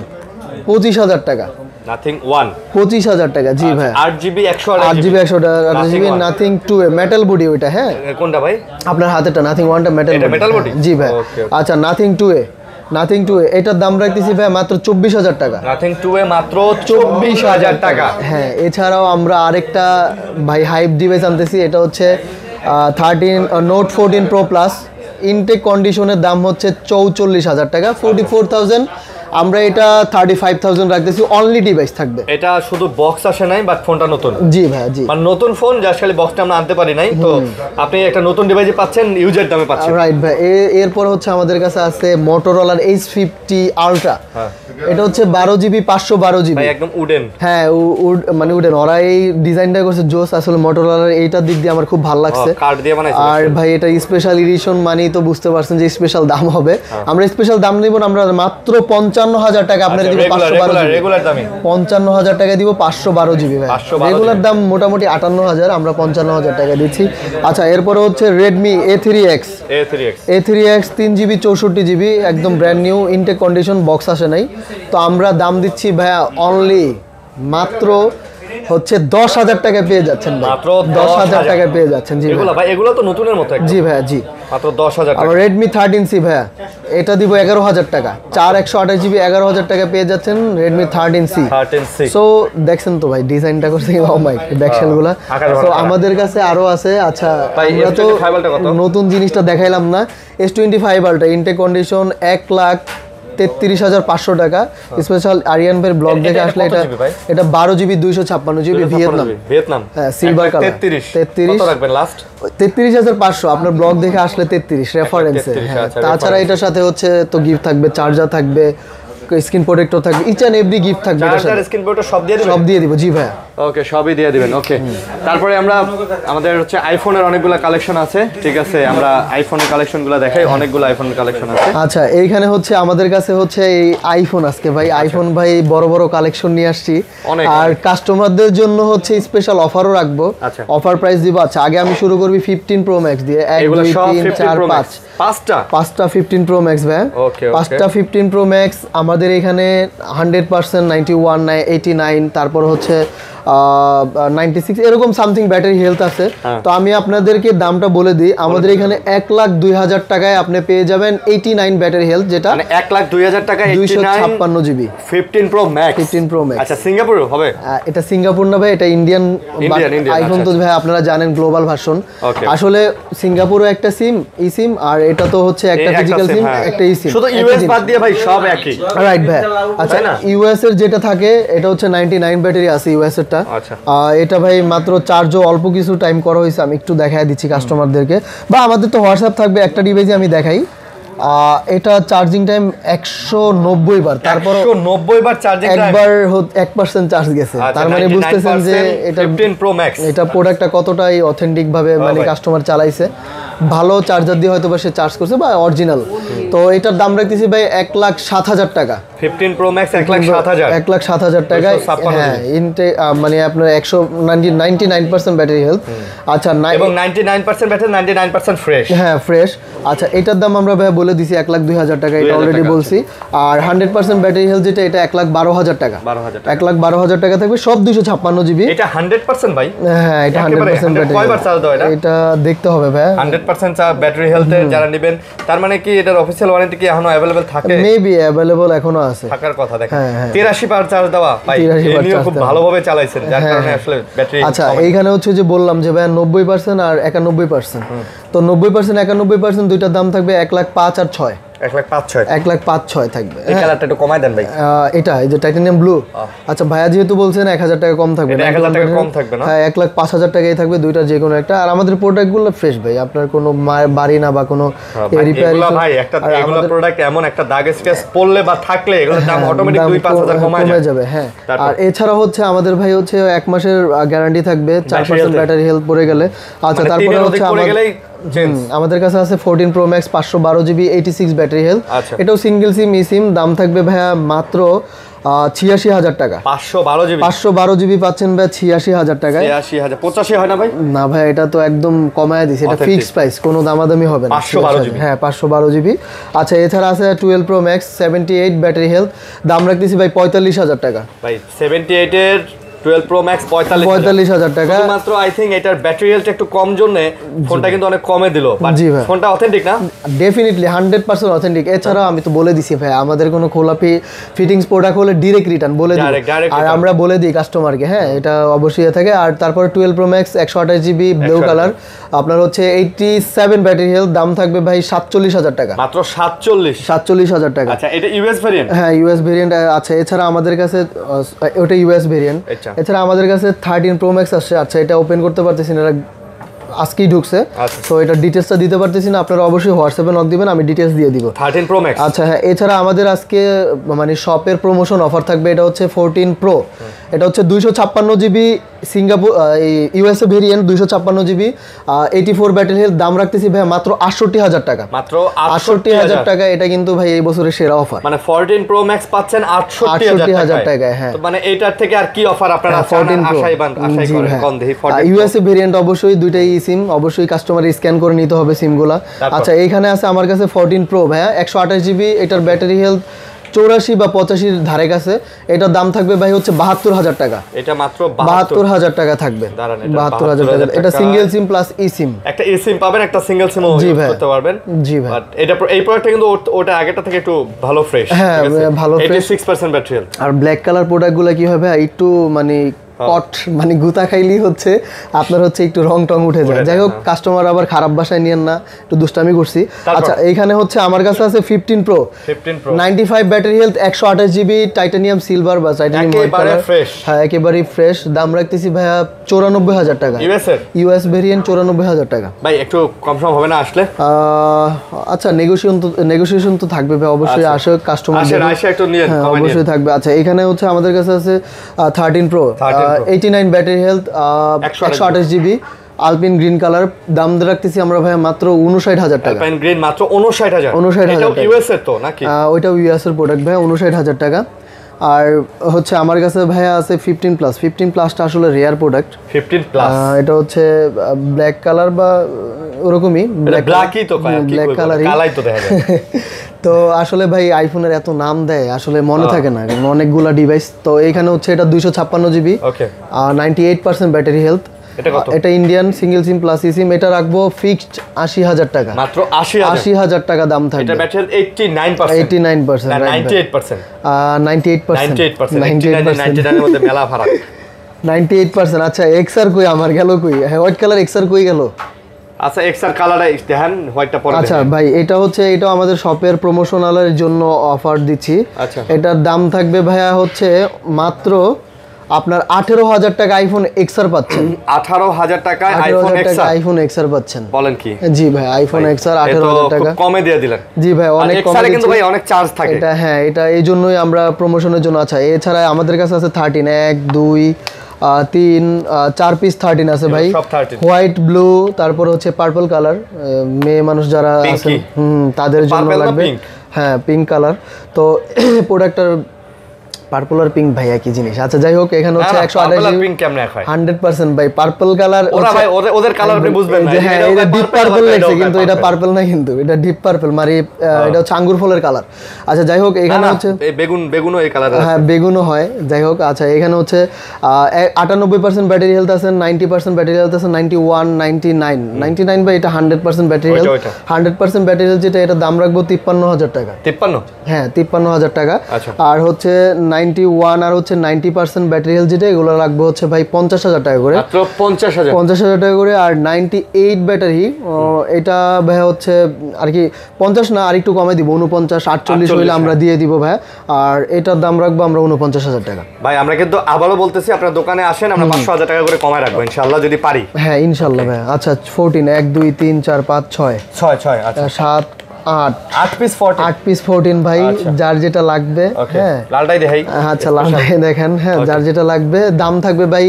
25,000 টাকা। Nothing One 25,000 টাকা। জি ভাই, 8GB 128GB। 8GB 128GB Nothing 2A metal body ওইটা। হ্যাঁ, কোনটা ভাই? আপনার হাতেটা Nothing Oneটা মেটাল বডি। জি ভাই। আচ্ছা, Nothing 2A এটার দাম রাখতেছি ভাই মাত্র 24,000 টাকা। Nothing 2A মাত্র 24,000 টাকা। হ্যাঁ, এছাড়াও আমরা আরেকটা ভাই হাইপ ডিভাইস আনতেছি। এটা হচ্ছে 13 Note 14 Pro Plus। ইনটেক কন্ডিশনের দাম হচ্ছে 44,000 টাকা, 44,000। আমরা এটা 35,000 রাখতেছি, অনলি ডিভাইস থাকবে। এটা শুধু বক্স আসে নাই, বাট ফোনটা নতুন। জি ভাই, জি, মানে নতুন ফোন, জাস্ট খালি বক্সটা আমরা আনতে পারি নাই। তো আপনি একটা নতুন ডিভাইস পাচ্ছেন, ইউজার দামে পাচ্ছেন। রাইট ভাই। এরপর হচ্ছে আমাদের কাছে আছে Motorola H50 Ultra। এটা হচ্ছে 12GB 512GB ভাই, একদম উডেন। হ্যাঁ, মানে উডেন। ওরা এই ডিজাইনটা করছে জোস। আসলে Motorola এইটার দিক দিয়ে আমার খুব ভালো লাগছে। কার্ড দিয়ে বানাইছে। আর ভাই এটা স্পেশাল এডিশন মানেই তো বুঝতে পারছেন যে স্পেশাল দাম হবে। আমরা স্পেশাল দাম নিব না, আমরা মাত্র 55,000 টাকা আপনাদের দিব। 512GB রেগুলার দামে 55,000 টাকা দিব 512GB ভাই। রেগুলার দাম মোটামুটি 58,000, আমরা 55,000 টাকা দিচ্ছি। আচ্ছা, এরপরে হচ্ছে Redmi A3X 3GB 64GB, একদম brand new, intact condition, box আসে নাই। তো আমরা দাম দিচ্ছি ভাইয়া অনলি মাত্র হচ্ছে 10,000 টাকায় পেয়ে যাচ্ছেন ভাই। মাত্র 10,000 টাকায় পেয়ে যাচ্ছেন। জি ভাই, এগুলো তো নতুনের মতো। জি ভাইয়া, জি, মাত্র 10,000 টাকা। আর Redmi 13C ভাইয়া, এটা দিব 11,000 টাকা। 4/128GB 11,000 টাকা পেয়ে যাচ্ছেন Redmi 13C। সো দেখছেন তো ভাই ডিজাইনটা করছে কি, ও মাই ব্যাকশেলগুলো। সো আমাদের কাছে আরো আছে। আচ্ছা, আমরা তো নতুন জিনিসটা দেখাইলাম না। S25 Ultra ইনটেক কন্ডিশন 33,500 টাকা। স্পেশাল আরিয়ান ভাইয়ের ব্লগ দেখে আসলে এটা 12GB 256GB ভিয়েতনাম, হ্যাঁ সিলভার কালার। 33 কত রাখবেন লাস্ট? 33,500 আপনার ব্লগ দেখে আসলে 33 রেফারেন্সে। তাছাড়া এটার সাথে হচ্ছে তো গিফট থাকবে, চার্জার থাকবে, স্ক্রিন প্রোটেক্টর থাকবে, ইচ এন্ড এভরি গিফট থাকবে। চার্জার, স্ক্রিন প্রোটেক্টর সব দিয়ে দিবেন? সব দিয়ে দিব, জি ভাই। ওকে, সবই দিয়ে দিবেন। ওকে, তারপরে আমরা আমাদের হচ্ছে আইফোনের অনেকগুলো কালেকশন আছে, ঠিক আছে, আমরা আইফোনের কালেকশনগুলো দেখাই, অনেকগুলো আইফোনের কালেকশন আছে। আচ্ছা, এইখানে হচ্ছে আমাদের কাছে হচ্ছে এই আইফোন আজকে ভাই, আইফোন ভাই বড় বড় কালেকশন নিয়ে আসছি, আর কাস্টমারদের জন্য হচ্ছে স্পেশাল অফারও রাখবো। অফার প্রাইস দিব। আচ্ছা, আগে আমি শুরু করবি 15 প্রো ম্যাক্স দিয়ে। 1 2 3 4 5 পাঁচটা 15 প্রো ম্যাক্স ভাই। পাঁচটা 15 প্রো ম্যাক্স আমাদের এখানে 100%, 91, 89, তারপর হচ্ছে 96 এরকম সামথিং ব্যাটারি হেলথ আছে। তো আমি আপনাদেরকে দামটা বলে দিই, আমাদের এখানে 1,02,000 টাকায় আপনি পেয়ে যাবেন 89 ব্যাটারি হেলথ, যেটা 1,02,000 টাকায় 256GB 15 pro max. 15 pro max. আচ্ছা, সিঙ্গাপুর হবে? এটা সিঙ্গাপুর না ভাই, এটা ইন্ডিয়ান আইফোন। তো ভাই আপনারা জানেন গ্লোবাল ভার্সন। আসলে সিঙ্গাপুরও একটা সিম, ই সিম, আর এটা তো হচ্ছে একটা ফিজিক্যাল সিম, একটা ই সিম। শুধু ইউএস বাদ দিয়ে ভাই সব একই, রাইট ভাই। আচ্ছা, ইউএস এর যেটা থাকে এটা হচ্ছে 99 ব্যাটারি আছে ইউএস এরটা। এটা ভাই মাত্র চার্জও অল্প কিছু টাইম করা হয়েছে, আমি একটু দেখাই দিচ্ছি কাস্টমারদেরকে, বা আমাদের তো হোয়াটসঅ্যাপ থাকবে, একটা ডিভাইসে আমি দেখাই। এটা চার্জিং টাইম 190 বার, তারপর 190 বার চার্জিং টাইম, একবার 1% চার্জ গেছে। তার মানে বুঝতেছেন যে এটা 15 প্রো ম্যাক্স, এটা প্রোডাক্টটা কতটাই অথেন্টিক ভাবে মানে কাস্টমার চালাইছে, ভালো চার্জার দিয়ে হয়তো বা সে চার্জ করছে বা অরিজিনাল। তো এটার দাম রাখতেছি ভাই 1,07,000 টাকা। 15 প্রো ম্যাক্স 1,07,000, 1,07,000 টাকায়। হ্যাঁ, মানে আপনার 199% ব্যাটারি হেলথ। আচ্ছা, এবং 99% ব্যাটারি, 99% ফ্রেশ। হ্যাঁ, ফ্রেশ। আচ্ছা, এটার দাম আমরা ভাই বলে দিছি 1,02,000 টাকা, এটা অলরেডি বলছি। আর 100% ব্যাটারি হেলথ যেটা, এটা 1,12,000 টাকা। 1,12,000 টাকা থাকবে, সব 256GB। এটা 100% ভাই? হ্যাঁ, এটা 100% ব্যাটারি। কয়বার চার্জ দাও এটা? এটা দেখতে হবে ভাই। 100% ব্যাটারি হেলথে যারা নেবেন, তার মানে কি এটার অফিশিয়াল ওয়ারেন্টি কি এখনো अवेलेबल থাকে? মেবি अवेलेबल এখনো আছে, থাকার কথা। দেখেন 83 বার চার্জ দেওয়া ভাই, এমনিও খুব ভালোভাবে চালাইছেন, যার কারণে আসলে ব্যাটারি। আচ্ছা, এইখানে হচ্ছে যে বললাম যে ভাই 90% আর 91%, তো 90% 91% দুইটার দাম থাকবে 1,05,000 আর 6। 1,05,6 থাকবে। এই কালারটা একটু কমাই দেন ভাই। এটা এই যে টাইটানিয়াম ব্লু। আচ্ছা, ভাইয়া যেহেতু বলছেন 1,000 টাকা কম থাকবে, 1,000 টাকা কম থাকবে না? হ্যাঁ, 1,05,000 টাকাই থাকবে, দুইটা যে কোনো একটা। আর আমাদের প্রোডাক্টগুলো ফ্রেশ ভাই, আপনার কোনো বাড়ি না বা কোনো রিপেয়ারিং ভাই, একটা এগুলো প্রোডাক্ট এমন একটা দাগ স্ক্র্যাচ পড়লে বা থাকলে এগুলোর দাম অটোমেটিক 2-5,000 কমে যাবে। হ্যাঁ, আর এছাড়া হচ্ছে আমাদের ভাই হচ্ছে 1 মাসের গ্যারান্টি থাকবে 4% ব্যাটারি হেলথ পড়ে গেলে। আচ্ছা, তারপরে হচ্ছে আমাদের কাছে আছে 14 pro max 512GB 86 battery health. এটাও সিঙ্গেল সিম, ই সিম। দাম থাকবে ভাইয়া মাত্র 86,000 টাকা। 512GB পাচ্ছেন ভাই 86,000 টাকায়। 86,000 85 হয় না ভাই? না ভাই, এটা তো একদম কমায় দিছি, এটা ফিক্সড প্রাইস, কোনো দামাদামি হবে না। 512GB। হ্যাঁ, 512GB। আচ্ছা, এছাড়া আছে 12 প্রো ম্যাক্স 78 ব্যাটারি হেলথ, দাম রাখতেছি ভাই 45,000 টাকা। ভাই 78 এর 12 প্রো ম্যাক্স 45,000 টাকা মাত্র। আই থিং এটার ব্যাটারি হেলথ একটু কম জন্য ফোনটা কিন্তু অনেক কমে দিল। জি ভাই, ফোনটা অথেন্টিক না? Definitely 100% authentic. এছাড়া আমি তো বলে দিছি ভাই, আমাদের কোনো খোলা ফিটিংস প্রোডাক্ট হলে ডিরেক্ট রিটার্ন বলে দিই, আর আমরা বলে দিই কাস্টমারকে। হ্যাঁ, এটা অবশ্যই থাকে। আর তারপরে 12 pro max 128GB blue colour, আপনার হচ্ছে 87 ব্যাটারি হেলথ, দাম থাকবে ভাই 47,000 টাকা। মাত্র 47,000 টাকা। আচ্ছা, এটা ইউএস ভেরিয়েন্ট? হ্যাঁ, ইউএস ভেরিয়েন্ট আছে। এছাড়া আমাদের কাছে ওটা ইউএস ভেরিয়েন্ট। এছাড়া আমাদের কাছে 13 প্রো ম্যাক্স আসছে। আচ্ছা, এটা ওপেন করতে পারতেছি না, আজকেই ঢুকছে, তো এটা ডিটেইলসটা দিতে পারতেছি না। আপনারা অবশ্যই হোয়াটসঅ্যাপে নক দিবেন, আমি ডিটেইলস দিয়ে দিব। 13 প্রো ম্যাক্স। আচ্ছা, হ্যাঁ, এছাড়া আমাদের আজকে মানে শপের প্রমোশন অফার থাকবে, এটা হচ্ছে 14 প্রো, এটা হচ্ছে 256GB Singapore USA variant, 256GB 84 battery health, দাম রাখতেছি ভাই মাত্র 68,000 টাকা। মাত্র 68,000 টাকা। এটা কিন্তু ভাই এই বছরের সেরা অফার, মানে 14 প্রো ম্যাক্স পাচ্ছেন 68,000 টাকায়। হ্যাঁ, তো মানে এইটার থেকে আর কি অফার আপনারা আশাই করেন? কোন দেখি ইউএসএ ভেরিয়েন্ট, অবশ্যই দুইটাই সিম, অবশ্যই কাস্টমার স্ক্যান করে নিতে হবে সিমগুলা। আচ্ছা, এইখানে আছে আমার কাছে 14 প্রো ভাইয়া 128GB, এটার ব্যাটারি হেলথ 84 বা 85 ধারে কাছে। এটার দাম থাকবে ভাই হচ্ছে 72,000 টাকা। এটা মাত্র 72,000 টাকা থাকবে। 72,000 টাকা। এটা সিঙ্গেল সিম প্লাস ই সিম, একটা ই সিম পাবেন, একটা সিঙ্গেল সিমও ইউজ করতে পারবেন। জি ভাই, বাট এটা এই প্রোডাক্টটা কিন্তু ওটা আগেরটা থেকে একটু ভালো ফ্রেশ। হ্যাঁ, ভালো ফ্রেশ। 86% battery health. আর ব্ল্যাক কালার প্রোডাক্টগুলো কি হবে একটু মানে কট মানে গুতা খাইলেই হচ্ছে আপনার হচ্ছে একটু রং টং উঠে যায়। যাই হোক, কাস্টমার আবার খারাপ বাসায় নিয়েন না, একটু দুষ্টামি করছি। আচ্ছা, এইখানে হচ্ছে আমার কাছে আছে 15 Pro 95 battery health, 128 GB titanium silver বা টাইটানিয়াম হোয়াইট কালার। হ্যাঁ, একেবারেই ফ্রেশ। দাম রাখতেছি ভাইয়া 94,000 টাকা। ইউএস ভেরিয়েন্ট 94,000 টাকা। ভাই একটু কম সম হবে না আসলে? আচ্ছা, নেগোসিয়েশন তো থাকবে ভাই, অবশ্যই। আসে কাস্টমার একটু নিয়ে অবশ্যই থাকবে। আচ্ছা, এখানে হচ্ছে আমাদের কাছে আছে 13 Pro 89 battery health, 128 GB alpine green colour. দাম রাখতেছি আমরা ভাই মাত্র 59,000 টাকা। আলপিন গ্রিন মাত্র 59,000। 59,000 টাকা। ইউএস এর তো নাকি? ওইটাও ইউএস এর প্রোডাক্ট ভাই, 59,000 টাকা। আর হচ্ছে আমার কাছে ভাইয়া আছে 15 প্লাসটা আসলে রেয়ার প্রোডাক্ট। 15 প্লাস এটা হচ্ছে ব্ল্যাক কালার বা ওরকমই ব্ল্যাকই তো ব্ল্যাক কালারই তো দেখা যায়। তো আসলে ভাই আইফোনের এত নাম দেয় আসলে মনে থাকে না, কারণ অনেকগুলা ডিভাইস। তো এইখানে হচ্ছে এটা 256 জিবি, 98% ব্যাটারি হেলথ। এটা ইন্ডিয়ান সিঙ্গেল সিম প্লাস ই সিম। এটা রাখবো ফিক্সড 80,000 টাকা। মাত্র 80,000 টাকা দাম থাকবে। এটা ব্যাটারি 89% 98% 98% এর মধ্যে মেলা ফারাক। 98%। আচ্ছা, এক্সআর কই আমার গেল কই? হ্যাঁ, হোয়াইট কালার এক্সআর কই গেল? আচ্ছা, এক্সআর কালারটা দেখেন, হোয়াইটটা পরে। আচ্ছা ভাই, এটা হচ্ছে এটা আমাদের শপের প্রমোশনালের জন্য অফার দিচ্ছি। আচ্ছা, এটার দাম থাকবে ভাইয়া হচ্ছে মাত্র আপনার 18,000 টাকা আইফোন এক্সআর পাচ্ছেন। 18,000 টাকায় আইফোন এক্সআর পাচ্ছেন? বলেন কি? জি ভাই, আইফোন এক্সআর 18,000 টাকা কমে দিয়ে দিলেন। জি ভাই, অনেক কমে এক্সআরে কিন্তু ভাই অনেক চার্জ থাকে। এটা হ্যাঁ, এটা এই জন্যই আমরা প্রমোশনের জন্য। আচ্ছা, এছাড়া আমাদের কাছে আছে 13 1 2 3 4 পিস 13 আছে ভাই, হোয়াইট ব্লু, তারপর হচ্ছে পার্পল কালার। মেয়ে মানুষ যারা আছে তাদের জন্য লাগবে। হ্যাঁ, পিঙ্ক কালার। তো প্রোডাক্টটার পার্পল আর পিঙ্ক ভাই একই জিনিস। আচ্ছা, যাই হোক, এখানে হচ্ছে 128 পিঙ্ক কেমনে হয়? 100% ভাই পার্পল কালার। ওরা ভাই ওদের কালার আপনি বুঝবেন না। হ্যাঁ, এটা ডিপ পার্পল লাগছে, কিন্তু এটা পার্পল না, কিন্তু এটা ডিপ পার্পল মানে এটা হচ্ছে আঙ্গুর ফলের কালার। আচ্ছা, যাই হোক, এখানে হচ্ছে বেগুনও এই কালার। হ্যাঁ, বেগুনও হয়। যাই হোক, আচ্ছা, এখানে হচ্ছে 98% ব্যাটারি হেলথ আছে, 90% ব্যাটারি হেলথ আছে, 91 99 ভাই এটা 100% ব্যাটারি হেলথ। 100% ব্যাটারি হেলথ যেটা, এটা দাম রাখবো 53,000 টাকা। 53? হ্যাঁ, 53,000 টাকা। আর হচ্ছে 91 আর হচ্ছে 90% ব্যাটারি হেলথ যেটা, এগুলো রাখবো হচ্ছে ভাই 50,000 টাকা করে। মাত্র 50,000 টাকা করে। আর 98 ব্যাটারি, এটা ভাই হচ্ছে আর কি 50 না, আর একটু কমে দিব, 49 48 হইলে আমরা দিয়ে দিব ভাই। আর এটার দাম রাখবো আমরা 49,000 টাকা। ভাই আমরা কিন্তু আবারও বলতেছি, আপনার দোকানে আসেন, আমরা 500,000 টাকা করে কমায় রাখবো ইনশাআল্লাহ, যদি পারি। হ্যাঁ, ইনশাআল্লাহ ভাই। আচ্ছা, 14 1 2 3 4 5 6 আচ্ছা 7 8 পিস 14 ভাই, যার যেটা লাগবে। হ্যাঁ, লালটাই দেখাই। আচ্ছা, লালটাই দেখেন। হ্যাঁ, যার যেটা লাগবে। দাম থাকবে ভাই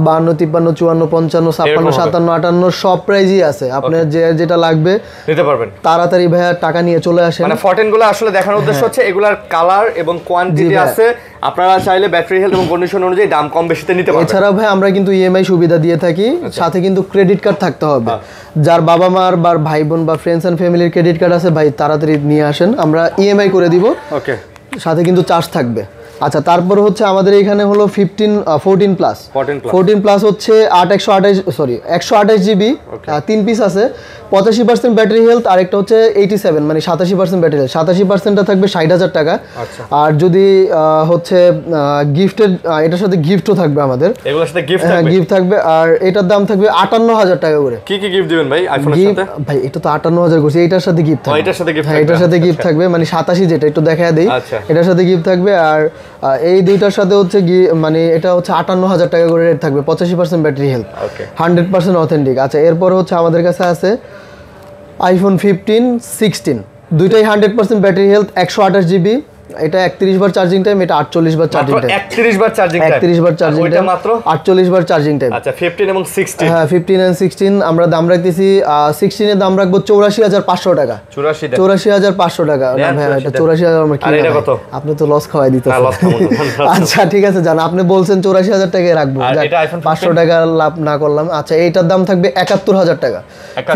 52 53 54 55 56 57 58 সব প্রাইজই আছে। আপনার যেটা লাগবে নিতে পারবেন তাড়াতাড়ি ভাইয়া, টাকা নিয়ে চলে আসেন। মানে 14 গুলো আসলে দেখানোর উদ্দেশ্য হচ্ছে এগুলার কালার এবং কোয়ান্টিটি আছে, আপনারা চাইলে ব্যাটারি হেলথ এবং কন্ডিশন অনুযায়ী দাম কম বেশিতে নিতে পারবেন। এছাড়া ভাই আমরা কিন্তু ইএমআই সুবিধা দিয়ে থাকি, সাথে কিন্তু ক্রেডিট কার্ড থাকতে হবে। যার বাবা মার বা ভাই বোন বা ফ্রেন্ডস এন্ড ফ্যামিলির ক্রেডিট কার্ড আছে ভাই, তাড়াতাড়ি নিয়ে আসেন, আমরা ইএমআই করে দিব। ওকে, সাথে কিন্তু চার্জ থাকবে। আচ্ছা, তারপর হচ্ছে আমাদের এখানে হলো 14 প্লাস হচ্ছে 128 জিবি, 3 পিস আছে, 85% ব্যাটারি হেলথ। আরেকটা হচ্ছে 87 মানে 87% ব্যাটারি হেলথ। 87%টা থাকবে 60,000 টাকা। আর যদি হচ্ছে গিফটের, এটার সাথে গিফটও থাকবে আমাদের, এগুলোর সাথে গিফট থাকবে। আর এটার দাম থাকবে 58,000 টাকা করে। কি গিফট দিবেন ভাই আইফোনের সাথে? ভাই এটা তো 58,000 করছি, এটার সাথে গিফট থাকবে। এটার সাথে গিফট থাকবে, মানে 87 যেটা একটু দেখায় দেই, এটার সাথে গিফট থাকবে। আর এই দুইটার সাথে হচ্ছে মানে এটা হচ্ছে 58,000 টাকা করে রেট থাকবে, 85% ব্যাটারি হেলথ, 100% অথেন্টিক। আচ্ছা, এরপর হচ্ছে আমাদের কাছে আছে আইফোন 15 16, দুইটাই 100% ব্যাটারি হেলথ, 128 জিবি। এটা 31 বার চার্জিং টাইম, এটা 48 বার চার্জিং টাইম। 31 বার চার্জিং টাইম, 31 বার চার্জিং টাইম, মাত্র 48 বার চার্জিং টাইম। আচ্ছা, 15 এবং 16। হ্যাঁ, 15 and 16 আমরা দাম রাখতেছি। 16 এর দাম রাখবো 84,500 টাকা। 84,500 টাকা। না ভাই, এটা 84,000 আমরা কি, আপনি তো লস খাওয়াই দিতেছেন। আচ্ছা, ঠিক আছে, জান, আপনি বলছেন 84,000 টাকায় রাখবো, 500 টাকা লাভ না করলাম। আচ্ছা, এইটার দাম থাকবে 71,000 টাকা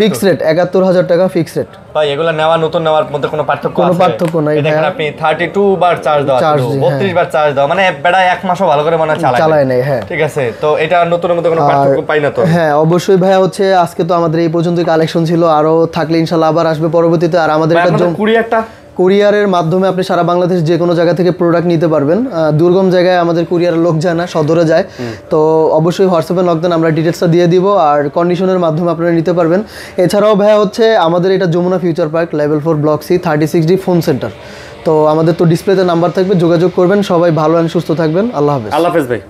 ফিক্স রেট। 71,000 টাকা ফিক্স রেট ভাই। এগুলা নেওয়া নতুন নেওয়ার মধ্যে কোনো পার্থক্য নাই। দেখেন আপনি 32 বার চার্জ দাও, 32 বার চার্জ দাও, মানে বেড়া এক মাসও ভালো করে মনে চালায় নাই। হ্যাঁ, ঠিক আছে, তো এটা নতুনের মধ্যে কোনো পার্থক্য পাই না তো। হ্যাঁ, অবশ্যই ভাইয়া। হচ্ছে আজকে তো আমাদের এই পর্যন্তই কালেকশন ছিল, আরো থাকলে ইনশাআল্লাহ আবার আসবে পরবর্তীতে। আর আমাদের এটা 20টা কুরিয়ারের মাধ্যমে আপনি সারা বাংলাদেশ যে কোনো জায়গা থেকে প্রোডাক্ট নিতে পারবেন। দুর্গম জায়গায় আমাদের কুরিয়ারের লোক যায় না, সদরে যায়। তো অবশ্যই হোয়াটসঅ্যাপে নক দেন, আমরা ডিটেলসটা দিয়ে দিব, আর কন্ডিশনের মাধ্যমে আপনারা নিতে পারবেন। এছাড়াও ভাইয়া হচ্ছে আমাদের এটা Jamuna future park level 4 block C 36D phone centre. তো আমাদের তো ডিসপ্লেতে নাম্বার থাকবে, যোগাযোগ করবেন। সবাই ভালো অ্যান্ড সুস্থ থাকবেন। আল্লাহ হাফেজ। আল্লাহ হাফেজ ভাই।